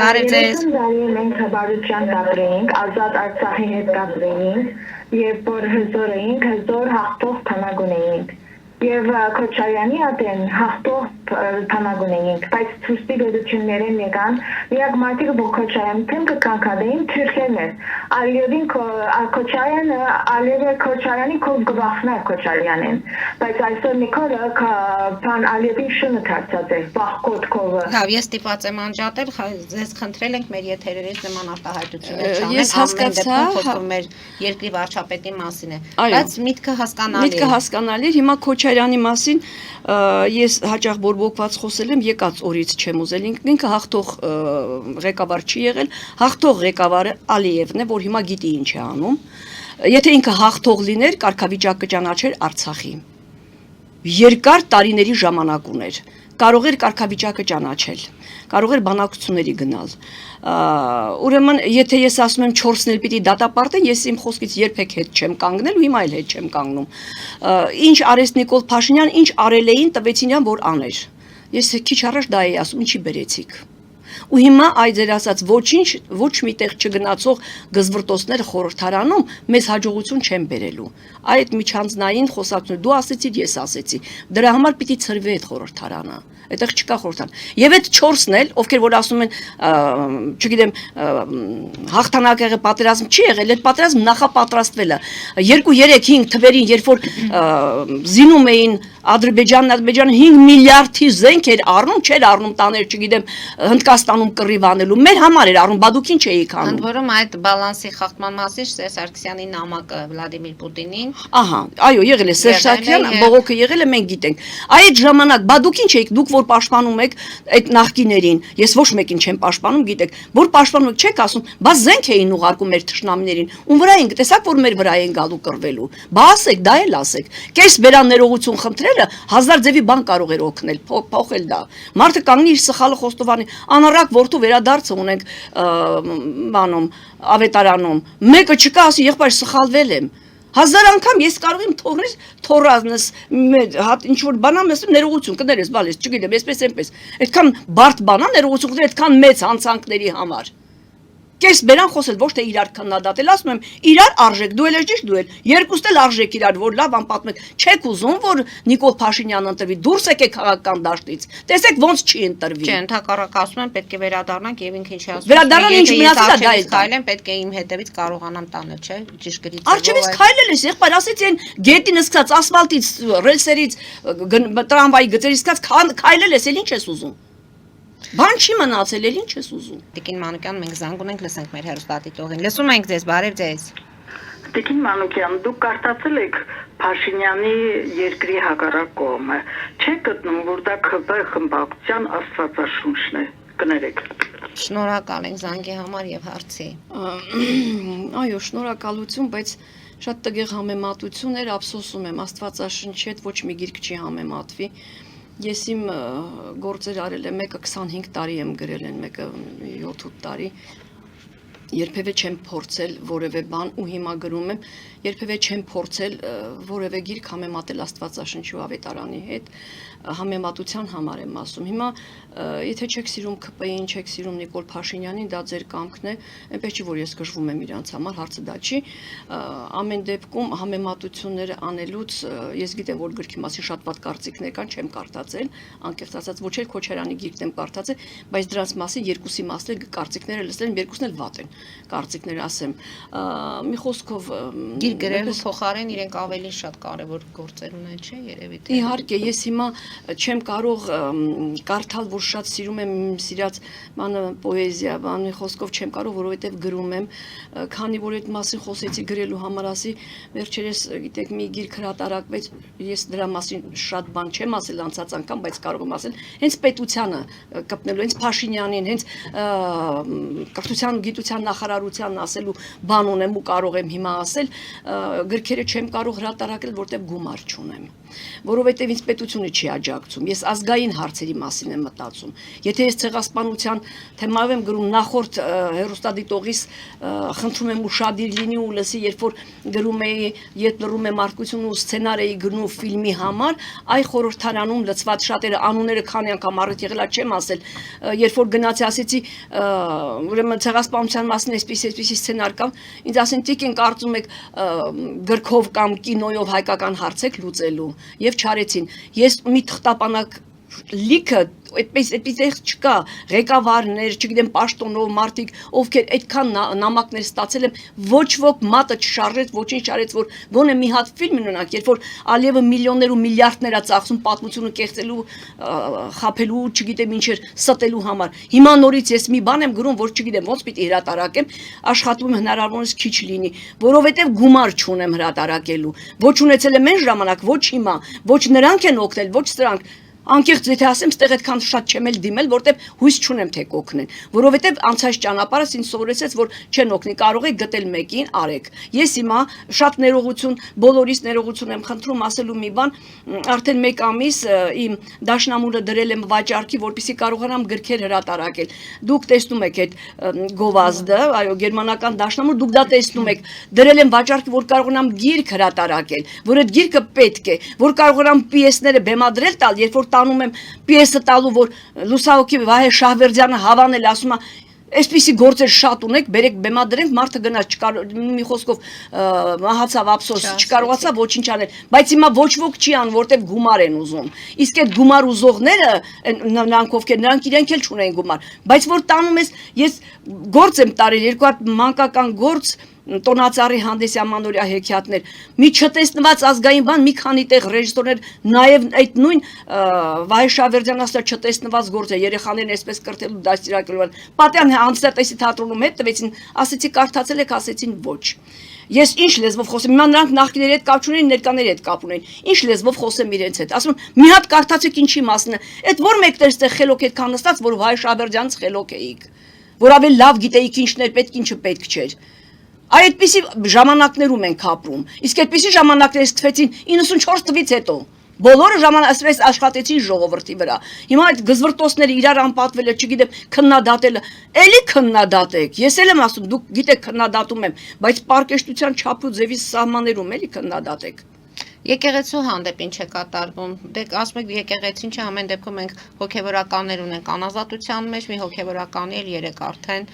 Բարև ձեզ։ Մենք հբարության կապրեինք, ազատ Արցախի հետ կապրեինք եւ որ հզոր հաղթող փանագուն էինք։ Եվ Քոչարյանի ատեն հաղթող փանագուն էինք, բայց ցույցի վերություններն եկան, միակ մարդիկ որ Քոչարյանի թեմ կկանքադեին թուրքերն են։ Ալիևին Քոչարյանը, Ալիևը Քոչարյանի կով գվախնա Քոչարյանին, բայց այսօր Նիկոլը փան Ալիևին շունը կացած է, բախկոտ կովը։ Լավ, ես ստիպված եմ անջատել, ձեզ խնդրել ենք մեր եթերերից նման արտահայտություններ չանել, ես հասկացա, խոսքում մեր երկրի վարչապետի մասին է, բայց միտքը հասկանալի է։ Միտքը հասկանալի է, հիմա Քոչարյանի մասին ես հաճախ բորբոքված խոսել եմ, եկած օրից չեմ ուզել, ինքը հաղթող ղեկավար չի եղել, հաղթող ղեկավարը Ալիևն է, որ հիմա գիտի ինչ է անում, եթե ինքը հաղթող լիներ, կարգավիճակը ճանաչեր Արցախի, երկար տարիների ժամանակ ուներ, կարող էր կարգավիճակը ճանաչել, կարող էր բանակցությունների գնալ, ուրեմն եթե ես ասում եմ 4-ն էլ պիտի դատապարտեն, ես իմ խոսքից երբեք հետ չեմ կանգնել ու հիմա էլ հետ չեմ կանգնում, ինչ արեց Նիկոլ Փաշինյան, ինչ արել էին տվեցին իրան, որ աներ, ես քիչ առաջ դա էի ասում, ինչի բերեցիք, Ու հիմա այդ ձեր ասած ոչինչ ոչ միտեղ չգնացող գզվրտոցները խորհրդարանում մեզ հաջողություն չեն բերելու։ Այդ միջանձնային խոսակցությունը դու ասեցիր, ես ասեցի, դրա համար պիտի ծրվի այդ խորհրդարանը։ Այդտեղ չկա խորհրդարան։ Եվ այդ 4-ն էլ, ովքեր որ ասում են, չգիտեմ, հաղթանակ եղել, պատերազմ չի եղել, այդ պատերազմ նախապատրաստվել է։ 2-3-5 թվերին, երբ որ զինում էին Ադրբեջանը 5 միլիարդի զենք էր առնում, չէր առնում տաներ, չգիտեմ, Հնդկաստանում կռիվ անելու։ Մեր համար էր առնում, բադուկին չէիք անում։ Ընդ որում այդ բալանսի խախտման մասին Սերժ Սարգսյանի նամակը Վլադիմիր Պուտինին։ Ահա, այո, եղել է Սերժ Սարգսյան, բողոքը եղել է, մենք գիտենք։ Այդ ժամանակ բադուկին չէիք, դուք որ պաշտպանում եք այդ նախկիներին, ես ոչ մեկին չեմ պաշտպանում, գիտեք, որ պաշտպանում եք, չեք ասում, բա զենք էին ուղարկում մեր թշնամիներին, ում վրա են, տեսակ որ մեր վրա են գալու կռվելու։ Բա ասեք, դա էլ ասեք։ Կես վերաներողություն խնդրելը 1000 ձևի բան կարող էր օգնել, փոխել դա։ Մարդը կանգնի իր սխալը խոստովանի, անառակ որդու վերադարձը ունենք բանում, ավետարանում։ Մեկը չկա, ասի, եղբայր սխալվել եմ։ 1000 անգամ ես կարող եմ թողնես թորազնս ինչ որ բանամ ասեմ ներողություն կներես, բալես, չգիտեմ, այսպես այնպես։ Այդքան բարդ բանա ներողություն կներ, այդքան մեծ հանցանքների համար։ Կես բերան խոսել, ոչ թե իրար քննադատել, ասում եմ, իրար արժեք, դու էլ ես ճիշտ, դու էլ։ Երկուստ էլ արժեք իրար, որ լավ անպատմեք։ Չեք ուզում, որ Նիկոլ Փաշինյանն ընտրվի, դուրս եկեք քաղաքական դաշտից։ Տեսեք ոնց չի ընտրվի։ Չէ, ընդհակառակը ասում եմ, պետք է վերադառնանք եւ ինքն ինչի ասում։ Վերադառնան ինչ մնացել է, դա է։ Քայլեն, պետք է իմ հետևից կարողանամ տանել, չէ՞, ճիշտ գրից։ Արջևից քայլել ես, եղբայր, ասեցի այն գետին սկսած ասֆալտից, ռելսերից, տրամվայի գծերից սկսած քայլել ես, էլ ինչ ես ուզում։ Բան չի մնացել, էլ ինչ ես ուզում։ Տիկին Մանուկյան, մենք զանգ ունենք, լսենք մեր հեռուստադիտողին։ Լսում ենք ձեզ, բարև ձեզ։ Տիկին Մանուկյան, դուք կարդացել եք Փաշինյանի երկրի հակառակ կողմը։ Չեք գտնում, որ դա ՔՊ խմբակցության աստվածաշունչն է։ Կներեք։ Շնորհակալ ենք զանգի համար եւ հարցի։ Այո, շնորհակալություն, բայց շատ տգեղ համեմատություն էր, ափսոսում եմ, Աստվածաշնչի հետ ոչ մի գիրք չի համեմատվի։ Ես իմ գործեր արել եմ, մեկը 25 տարի եմ գրել են, մեկը 7-8 տարի, երբևէ չեմ փորձել որևէ բան ու հիմա գրում եմ, երբևէ չեմ փորձել որևէ գիրք համեմատել Աստվածաշնչի ու ավետարանի հետ, համեմատության համար եմ ասում։ Հիմա եթե չեք սիրում ՔՊ-ին, չեք սիրում Նիկոլ Փաշինյանին, դա ձեր կամքն է, այնպես չի որ ես գժվում եմ իրանց համար, հարցը դա չի։ Ամեն դեպքում համեմատությունները անելուց ես գիտեմ, որ գրքի մասին շատ վատ կարծիքներ կան, չեմ կարդացել, անկեղծ ասած ոչ էլ Քոչարյանի գիրքն եմ կարդացել, բայց դրանց մասին երկուսի մասին կարծիքները լսել եմ, երկուսն էլ վատ են կարծիքներ ասեմ։ Մի խոսքով գիրք գրելու փոխարեն իրենք ավելի շատ կարևոր գործեր ունեն, չէ՞, երևի թե։ Իհարկե, ես հիմա չեմ կարող կարդալ, որ շատ սիրում եմ սիրած բանը պոեզիա, բան մի խոսքով չեմ կարող, որովհետև գրում եմ, քանի որ այդ մասին խոսեցի գրելու համար, ասի վերջերս գիտեք մի գիրք հրատարակվեց, ես դրա մասին շատ բան չեմ ասել անցած անգամ, բայց կարող եմ ասել, հենց պետությանը կպնելու, հենց Փաշինյանին, հենց կրթության գիտության նախարարությանն ասելու բան ունեմ ու կարող եմ հիմա ասել, գրքերը չեմ կարող հրատարակել, որտեղ գումար չունեմ, որովհետև ինձ պետությունը չի աջակցում, ես ազգային հարցերի մասին եմ մտածում, եթե ես ցեղասպանության թեմայով եմ գրում նախորդ հեռուստադիտողիս խնդրում եմ ուշադիր լինի ու լսի, երբ որ գրում էի, երբ լռում եմ արկություն ու սցենար էի գրում ֆիլմի համար, այ խորհրդարանում լծված շատերը անունները քանի անգամ առիթ եղել, չեմ ասել, երբ որ գնացի ասեցի, ուրեմն ցեղասպանության մասին այսպիսի սցենար կա, ինձ ասեն տիկին կարծում եք գրքով կամ կինոյով հայկական հարց եք լուծելու եւ չարեցին։ Ես մի թղթապանակ լիքը այդպես չկա, ղեկավարներ, չգիտեմ, պաշտոնով մարդիկ, ովքեր այդքան նամակներ ստացել են, ոչ ոք մատը չշարժեց, ոչինչ չարեց, որ գոնե մի հատ ֆիլմ ունենանք, երբ որ Ալիևը միլիոններ ու միլիարդներ է ծախսում պատմությունը կեղծելու, խաբելու, չգիտեմ ինչեր, ստելու համար։ Հիմա նորից ես մի բան եմ գրում, որ չգիտեմ ոնց պիտի հրատարակեմ, աշխատում եմ հնարավորինս քիչ լինի, որովհետև գումար չունեմ հրատարակելու։ Ոչ ունեցել եմ այն ժամանակ, ոչ հիմա, ոչ նրանք են օգնել, ոչ սրանք։ Անկեղծ եթե ասեմ, ստեղ այդքան շատ չեմ էլ դիմել, որտեվ հույս չունեմ թե կօգնեն, որովհետև անցած ճանապարհը ինձ սովորեցեց, որ չեն օգնի, կարող եք գտել մեկին, արեք։ Ես հիմա շատ ներողություն, բոլորիս ներողություն եմ խնդրում ասելու մի բան, արդեն 1 ամիս իմ դաշնամուրը դրել եմ վաճառքի, որպեսզի կարողանամ գրքեր հրատարակել։ Դուք տեսնում եք այդ գովազդը, այո, գերմանական դաշնամուր, դուք դա տեսնում եք։ Դրել եմ վաճառքի, որ կարողանամ գիրք հրատարակել, որ այդ գիրքը պետք է, որ կարողանամ պիեսները բեմադրել տալ, երբ որ տանում եմ պիեսը տալու, որ լուսահոգի Վահե Շահվերդյանը հավանել ասում է այսպիսի գործեր շատ ունեք, բերեք բեմադրենք, մարդը գնաց չկար մի խոսքով մահացավ ափսոս, չկարողացավ ոչինչ անել, բայց հիմա ոչ ոք չի անում, որտեվ գումար են ուզում։ Իսկ այդ գումար ուզողները, նրանք ովքեր, նրանք իրենք էլ չունեն գումար, բայց որ տանում ես, ես գործ եմ տարել, երկու հատ մանկական գործ տոնածառի հանդեսի ամանորյա հեքիաթներ, մի չտեսնված ազգային բան, մի քանի տեղ ռեժիսորներ, նաև այդ նույն Վահե Շահվերդյանը ասա չտեսնված գործ է, երեխաներն այսպես կրթելու դաստիարակելու են։ Պատյան անցյալտեսի թատրոնում հետ տվեցին, ասեցի կարդացել եք, ասեցին ոչ։ Ես ինչ լեզվով խոսեմ, հիմա նրանք նախկիների հետ կապ չունեն, ներկաների հետ կապ ունեն։ Ինչ լեզվով խոսեմ իրենց հետ։ Ասում եմ, մի հատ կարդացեք ինչի մասն է։ Այդ որ մեկներ ստեղ խելոք եք քանստած, որ Վահե Շահվերդյանից խելոք էիք, որ ավելի լավ գիտեիք ինչն էր պետք, ինչը պետք չէր։ Այդպիսի ժամանակներում ենք ապրում։ Իսկ այդպիսի ժամանակներ սկսվեցին 94 թվականից հետո։ Բոլորը ժամանակից աշխատեցին ժողովրդի վրա։ Հիմա այդ գզվրտոցները իրար անպատվելը, չգիտեմ, քննադատելը, էլի քննադատեք։ Ես էլ եմ ասում, դուք գիտեք քննադատում եմ, բայց պարկեշտության չափ ու ձևի սահմաններում էլի քննադատեք։ Եկեղեցու հանդեպ ինչ է կատարվում։ Դե ասում եք եկեղեցին չէ, ամեն դեպքում մենք հոգևորականներ ունենք անազատության մեջ, մի հոգևորականի էլ 3 արդեն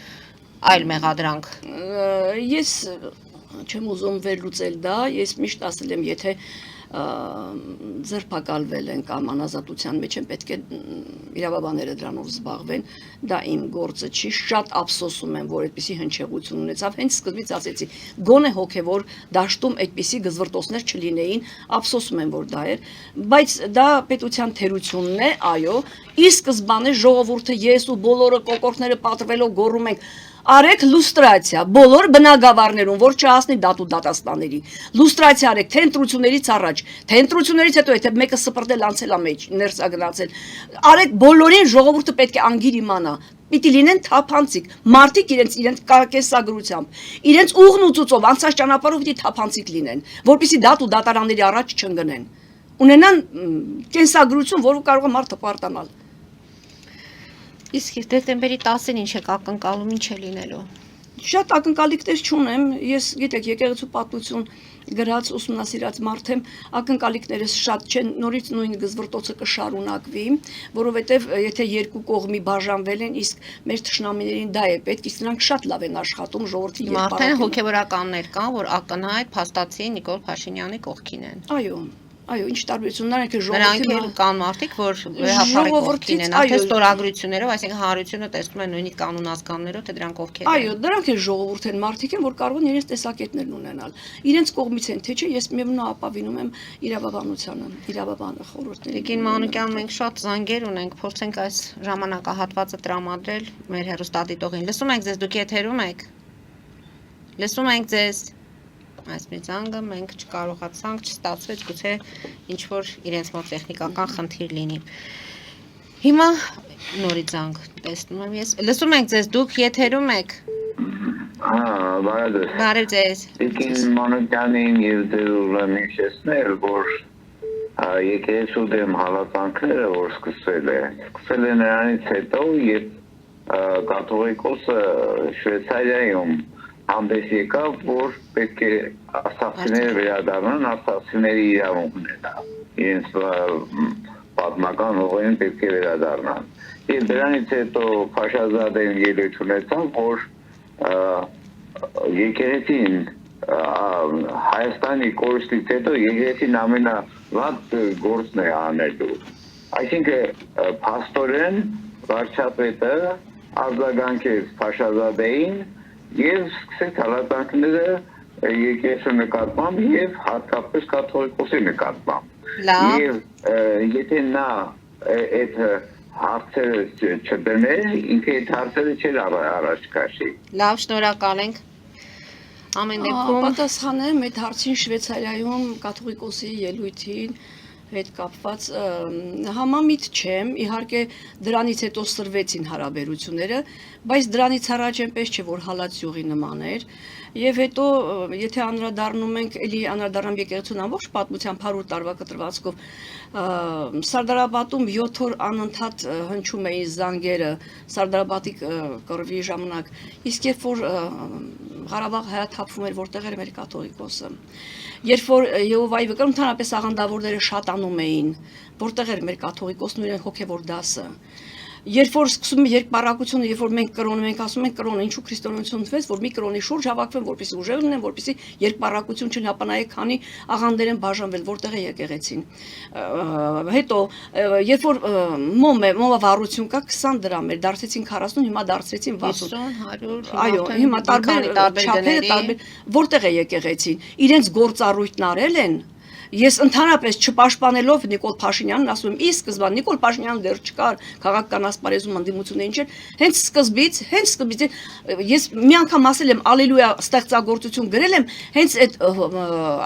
այլ մեղադրանք։ Ես չեմ ուզում վերլուծել դա, ես միշտ ասել եմ, եթե ձերբակալվել են կամ անազատության մեջ են, պետք է իրավաբանները դրանով զբաղվեն, դա իմ գործը չի, շատ ափսոսում եմ, որ այդպիսի հնչեղություն ունեցավ, հենց սկզբից ասեցի, գոնե հոգևոր դաշտում այդպիսի գզվրտոցներ չլինեին, ափսոսում եմ, որ դա էր, բայց դա պետության թերությունն է, այո, ի սկզբանե ժողովուրդը ես ու բոլորը կոկորդները պատրվելով գոռում ենք Արեք լուստրացիա, բոլոր բնակավարներում, որ չհասնի դատու դատաստաների, լուստրացիա արեք, թե ընտրություններից առաջ, թե ընտրություններից հետո, եթե մեկը սպրտել անցել ամեջ, ներսա գնացել, արեք բոլորին ժողովուրդը պետք է անգիր իմանա, պիտի լինեն թափանցիկ, մարդիկ իրենց կեսագրությամբ, իրենց ուղն ու ծուծով, անցած ճանապարհով պիտի թափանցիկ լինեն, որպեսզի դատու դատարանների առաջ չընկնեն, ունենան կենսագրություն, որը կարող է մարդը պարտանալ։ Իսկ դեկտեմբերի 10-ին ինչ եք ակնկալում, ինչ է լինելու։ Շատ ակնկալիքներ չունեմ, ես գիտեք եկեղեցու պատմություն գրած ուսումնասիրած մարդ եմ, ակնկալիքներս շատ չեն, նորից նույն գզվրտոցը կշարունակվի, որովհետև եթե երկու կողմի բաժանվել են, իսկ մեր թշնամիներին դա է պետք, իսկ նրանք շատ լավ են աշխատում ժողովրդի Արդեն հոգևորականներ կան, որ ակնհայտ փաստացի Նիկոլ Փաշինյանի կողքին են։ Այո, ինչ տարբերություններ են, Նրանք էլ կան մարդիկ, որ վերհապարի կողքին են, թե ստորագրություններով, այսինքն հանրությունը տեսնում է նույնիսկ կանոնազգաններով, թե դրանք ովքեր են։ Այո, դրանք էլ ժողովուրդ են, մարդիկ են, որ կարող են իրենց տեսակետներն ունենալ։ Իրենց կողմից են, թե չէ, ես միևնույն ապավինում եմ իրավաբանությանը, իրավաբանը խորհուրդների։ Տիկին Մանուկյան, մենք շատ զանգեր ունենք, փորձենք այս ժամանակահատվածը տրամադրել մեր հեռուստադիտողին։ Լսում ենք ձեզ, դուք եթերում եք։ Լսում ենք ձեզ։ Այս մի զանգը մենք չկարողացանք, չստացվեց, գուցե ինչ-որ իրենց մոտ տեխնիկական խնդիր լինի։ Հիմա նորից զանգ տեսնում եմ ես։ Լսում ենք ձեզ, դուք եթերում եք։ Բարև ձեզ։ Տիկին Մանուկյանին եւ ձեր ուրեմն հիշեցնել, որ եկեղեցու դեմ հալածանքները, որ սկսել է նրանից հետո, երբ կաթողիկոսը Շվեյցարիայում հանդես եկավ, որ պետք է արցախցիները վերադառնան, արցախցիների իրավունք ունենան, իրենց պատմական հողերին պետք է վերադառնան։ Եվ դրանից հետո Փաշազադեն ելույթ ունեցավ, որ եկեղեցին Հայաստանի կորստից հետո եկեղեցին ամենավատ գործն է անելու։ Այսինքն փաստորեն վարչապետը արձագանքեց Փաշազադեին և սկսեց հալածանքները եկեղեցու նկատմամբ և հատկապես կաթողիկոսի նկատմամբ։ Եվ եթե նա այդ հարցերը չդներ, ինքը այդ հարցերը չէր առաջ քաշի։ Լավ, շնորհակալ ենք։ Ամեն դեպքում պատասխանեմ այդ հարցին Շվեյցարիայում կաթողիկոսի ելույթին հետ կապված համամիտ չեմ, իհարկե դրանից հետո սրվեցին հարաբերությունները, բայց դրանից առաջ այնպես չէ, որ հալած յուղի նման էր, եւ հետո եթե անդրադառնում ենք, էլի անդրադառնամ եկեղեցուն ամբողջ պատմությամբ 100 տարվա կտրվածքով, Սարդարապատում 7 օր անընդհատ հնչում էին զանգերը Սարդարապատի կռվի ժամանակ, իսկ երբ որ Ղարաբաղը հայաթափվում էր, որտեղ էր մեր կաթողիկոսը։ Երբ որ Եհովայի վկայում ընդհանրապես աղանդավորները շատանում էին, որտեղ էր մեր կաթողիկոսն ու իրեն հոգևոր դասը։ Երբ որ սկսում է երկպարակությունը, երբ որ մենք կրոնում ենք, ասում ենք կրոնը ինչու քրիստոնեություն ընդվեց, որ մի կրոնի շուրջ հավաքվեն, որպեսզի ուժեղ լինեն, որպեսզի երկպարակություն չհապանայի, քանի աղանդեր են բաժանվել, որտեղ է եկեղեցին։ Հետո երբ որ մոմը վառություն կա 20 դրամ էր, դարձեցին 40, հիմա դարձրեցին 60, 100, 100, այո, հիմա տարբեր չափերը, տարբեր, որտեղ է եկեղեցին։ Իրենց գործառույթն արել են։ Ես ընդհանրապես չպաշտպանելով Նիկոլ Փաշինյանն ասում եմ, ի սկզբան Նիկոլ Փաշինյանը դեռ չկար քաղաքական ասպարեզում ընդդիմություններին չէր, հենց սկզբից ես մի անգամ ասել եմ ալելույա ստեղծագործություն գրել եմ, հենց այդ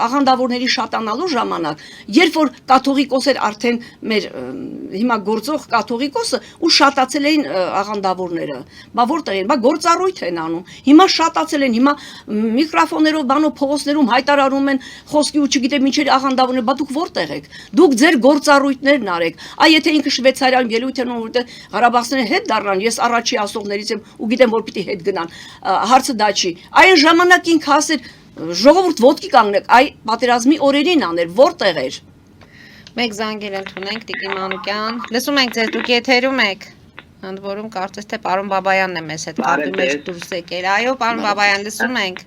աղանդավորների շատանալու ժամանակ, երբ որ կաթողիկոսեր արդեն մեր հիմա գործող կաթողիկոսը ու շատացել էին աղանդավորները, բա որտեղ են, բա գործառույթ են անում, հիմա շատացել են, հիմա միկրոֆոներով բանով փողոցներում հայտարարում են խոսքի ու չգիտեմ ինչեր բա դուք որտեղ եք։ Դուք ձեր գործառույթներն արեք։ Այ եթե ինքը շվեյցարիայում ելույթ են որտեղ Ղարաբաղցիները հետ դառնան, ես առաջի ասողներից եմ ու գիտեմ որ պիտի հետ գնան։ Հարցը դա չի։ Այն ժամանակ ինքը ասեր ժողովուրդ ոտքի կանգնեք, այ պատերազմի օրերին աներ, որտեղ էր։ Մեկ զանգել ընդունենք Տիկին Մանուկյան։ Լսում ենք ձեզ, դուք եթերում եք։ Ընդ որում կարծես թե պարոն Բաբայանն է մեզ հետ կապի մեջ դուրս եկել։ Այո, պարոն Բաբայան, լսում ենք։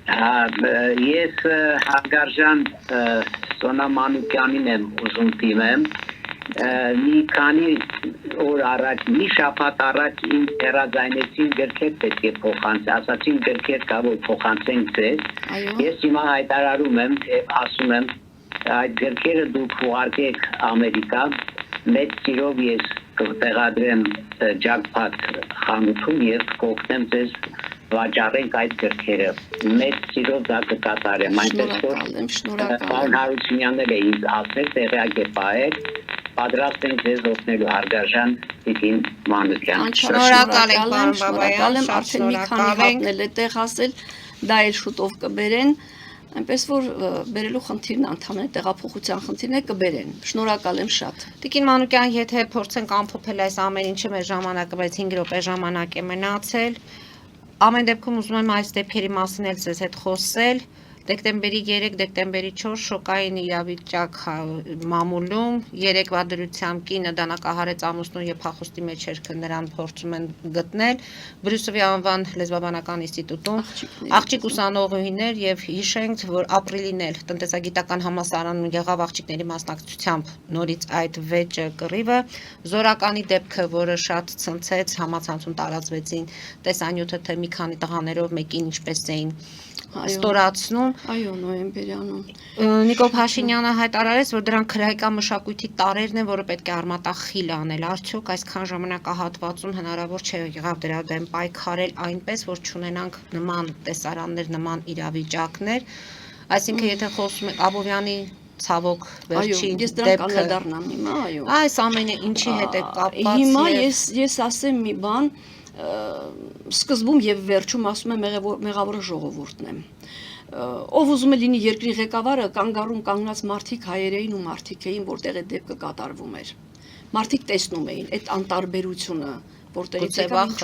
Ես հարգարժան Սոնա Մանուկյանին եմ ուզում դիմեմ, մի քանի օր առաջ, մի շաբաթ առաջ ինձ հեռաձայնեցին գրքեր պետք է փոխանցել, ասացին գրքեր կա որ փոխանցենք ձեզ, ես հիմա հայտարարում եմ, ասում եմ, այդ գրքերը դուք ուղարկեք Ամերիկա, մեծ սիրով ես կտեղադրեմ ջակփաթ խանութում եւ կօգնեմ ձեզ վաճառենք այդ գրքերը, մեծ սիրով դա կկատարեմ, այնպես որ պարոն Հարությունյանն էլ է ինձ ասել, տեղյակ է պահել, պատրաստ ենք ձեզ օգնելու հարգարժան Տիկին Մանուկյան։ Շնորհակալ ենք պարոն Բաբայան, արդեն մի քանի հատն էլ է տեղ ասել, դա էլ շուտով կբերեն, այնպես որ բերելու խնդիրն անդամեն տեղափոխության խնդիրն է կբերեն։ Շնորհակալ եմ շատ։ Տիկին Մանուկյան, եթե փորձենք ամփոփել այս ամեն ինչը մեր ժամանակը 6 րոպե ժամանակ է մնացել, ամեն դեպքում ուզում եմ այս դեպքերի մասին էլ ձեզ հետ խոսել։ Դեկտեմբերի 3, դեկտեմբերի 4 շոկային իրավիճակ մամուլում, երեկվա դրությամբ կինը դանակահարեց ամուսնուն եւ փախուստի մեջ էր, նրան փորձում են գտնել Բրյուսովի անվան լեզվաբանական ինստիտուտում, աղջիկ ուսանողուհիներ եւ հիշենք, որ ապրիլին էլ տնտեսագիտական համալսարանում եղավ աղջիկների մասնակցությամբ նորից այդ վեճը կռիվը, զորականի դեպքը, որը շատ ցնցեց, համացանցում տարածվեցին տեսանյութը, թե մի քանի տղաներով մեկին ինչպես էին ստորացնում։ Այո, նոյեմբերյանում։ Նիկոլ Փաշինյանը հայտարարեց, որ դրանք քրեական մշակույթի տարրերն են, որը պետք է արմատախիլ անել։ Արդյոք այսքան ժամանակահատվածում հնարավոր չէ եղավ դրա դեմ պայքարել այնպես, որ չունենանք նման տեսարաններ, նման իրավիճակներ։ Այսինքն, եթե խոսում ենք Աբովյանի ցավոք վերջին դեպքը դառնամ հիմա, այո։ Այս ամենը ինչի հետ է կապված։ Հիմա ես ասեմ մի բան, սկզբում եւ վերջում ասում եմ մեղավորը ժողովուրդն է։ Ով ուզում է լինի երկրի ղեկավարը, կանգառում կանգնած մարդիկ հայեր էին ու մարդիկ էին, որտեղ այդ դեպքը կատարվում էր։ Մարդիկ տեսնում էին այդ անտարբերությունը, որտեղից եկավ,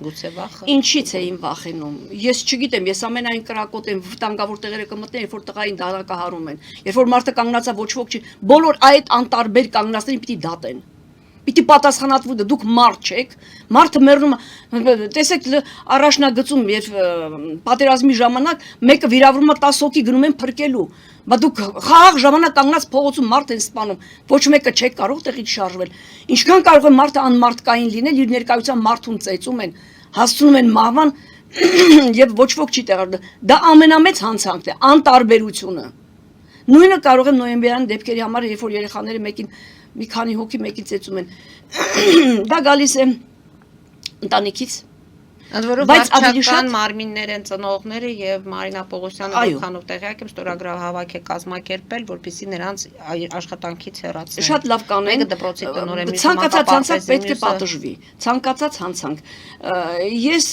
գուցե վախը։ Ինչից էին վախենում։ Ես չգիտեմ, ես ամենայն կրակոտ եմ վտանգավոր տեղերը կմտնեմ, երբ որ տղային դանակահարում են։ Երբ որ մարդը կանգնածա ոչ ոք չի, բոլոր այդ անտարբեր կանգնածներին պիտի դատեն։ Պիտի պատասխանատվու դուք մարդ չեք, մարդը մեռնում, տեսեք առաջնագծում, երբ պատերազմի ժամանակ մեկը վիրավորվում է 10 հոգի գնում են փրկելու, բա դուք խաղաղ ժամանակ կանգնած փողոցում մարդ են սպանում, ոչ մեկը չեք կարող տեղից շարժվել։ Ինչքան կարող է մարդը անմարդկային լինել, իր ներկայությամբ մարդուն ծեծում են, հասցնում են մահվան եւ ոչ ոք չի տեղադրվում։ Դա ամենամեծ հանցանքն է, անտարբերությունը։ Նույնը կարող եմ նոյեմբերյան դեպքերի համար, երբ որ երեխաները մեկին մի քանի հոգի մեկին ծեծում են։ Դա գալիս է ընտանիքից։ Ընդ որում վարչական մարմիններ են ծնողները եւ Մարինա Պողոսյանը որքանով տեղյակ եմ ստորագրավ հավաք է կազմակերպել, որպեսզի նրանց աշխատանքից հեռացնեն։ Շատ լավ կանեն, մեկը դպրոցի տնօրեն, մյուսը ցանկացած հանցանք պետք է պատժվի։ Ցանկացած հանցանք։ Ես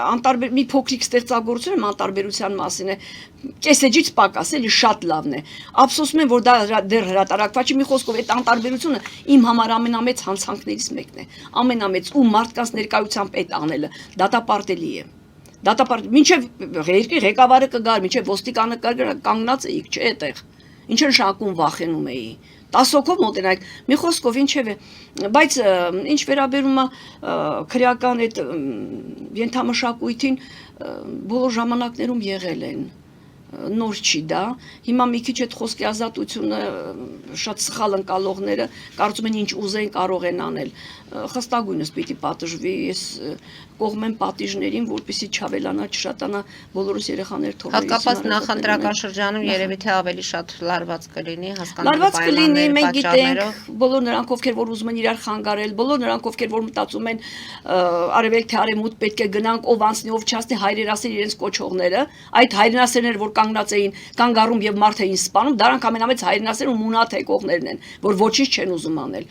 անտարբեր մի փոքրիկ ստեղծագործություն եմ անտարբերության մասին է, կեսեջից պակաս էլի շատ լավն է։ Ափսոսում եմ, որ դա դեռ հրատարակված չի, մի խոսքով այդ անտարբերությունը իմ համար ամենամեծ հանցանքներից մեկն է։ Ամենամեծ ու մարդկանց ներկայությամբ այդ անելը դատապարտելի է։ Դատապարտի մինչև երկրի ղեկավարը կգար, մինչև ոստիկանը կանգնած էիք, չէ՞ այդտեղ։ Ինչ նշանակում վախենում էի։ 10 հոգով մոտենայք, մի խոսքով ինչև է, բայց ինչ վերաբերում է քրեական այդ ենթամշակույթին, բոլոր ժամանակներում եղել են, նոր չի դա, հիմա մի քիչ այդ խոսքի ազատությունը շատ սխալ ընկալողները կարծում են ինչ ուզեն կարող են անել, խստագույնս պիտի պատժվի, ես կողմ եմ պատիժներին, որպեսզի չավելանա, չշատանա բոլորս երեխաներ թողնի։ Հատկապես նախընտրական շրջանում երևի թե ավելի շատ լարված կլինի, լարված կլինի, մենք գիտենք, բոլոր նրանք ովքեր որ ուզում են իրար խանգարել, բոլոր նրանք ովքեր որ մտածում են արևելք թե արևմուտք պետք է գնանք, ով անցնի, ով չանցնի, հայրենասեր իրենց կոչողները, այդ հայրենասերները որ կանգնած էին կանգառում եւ մարդ էին սպանում, դրանք ամենամեծ հայրենասեր ու մունատ եկողներն են, որ ոչինչ չեն ուզում անել։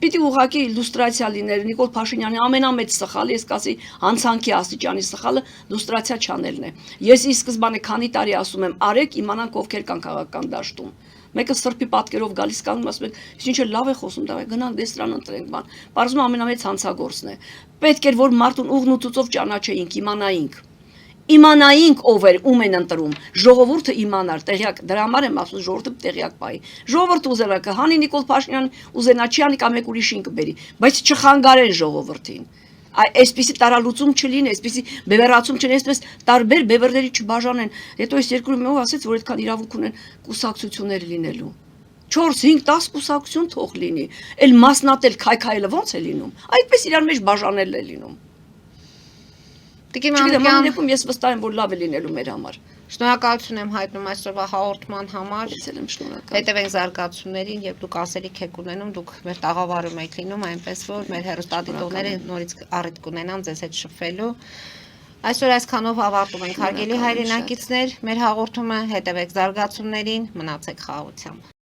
Պիտի ուղղակի իլյուստրացիա լիներ Նիկոլ Փաշինյանի ամենամեծ սխալը, ես կասի հանցանքի աստիճանի սխալը լուստրացիա չանելն է։ Ես ի սկզբանե քանի տարի ասում եմ, արեք իմանանք ովքեր կան քաղաքական դաշտում։ Մեկը սրբի պատկերով գալիս կանգնում ասում են, ինչը լավ է խոսում, դա գնանք դեստրան ընտրենք բան։ Պարզվում ամենամեծ հանցագործն է։ Պետք էր որ մարդուն ուղն ու ծուծով ճանաչեինք, իմանայինք ով էր, ում են ընտրում, ժողովուրդը իմանար, տեղյակ, դրա համար եմ ասում ժողովուրդը տեղյակ պահի։ Ժողովուրդը ուզենա կհանի Նիկոլ Փաշինյան, ուզենա չի անի կամ մեկ ուրիշին կբերի, բայց չխանգարեն ժողովրդին։ Այսպիսի տարալուծում չլինի, այսպիսի բևեռացում չլինի, այսպես տարբեր բևեռների չբաժանեն։ Հետո այս երկրում ով ասեց, որ այդքան իրավունք ունեն կուսակցություններ լինելու։ 4-5-10 կուսակցություն թող լինի, էլ մասնատել քայքայելը ո՞նց է լինում։ Այդպես իրար մեջ բաժանել է լինում։ Չգիտեմ, ես վստահ եմ, որ լավ է լինելու մեր համար։ Շնորհակալություն եմ հայտնում այսօրվա հաղորդման համար։ Շնորհակալ։ Հետևենք զարգացումներին եւ դուք ասելիք եք ունենում, դուք մեր տաղավարում եք լինում, այնպես որ մեր հեռուստադիտողները նորից առիթ կունենան ձեզ հետ շփվելու։ Այսօր այսքանով ավարտում ենք հարգելի հայրենակիցներ, մեր հաղորդումը, հետևեք զարգացումներին, մնացեք խաղաղությամբ։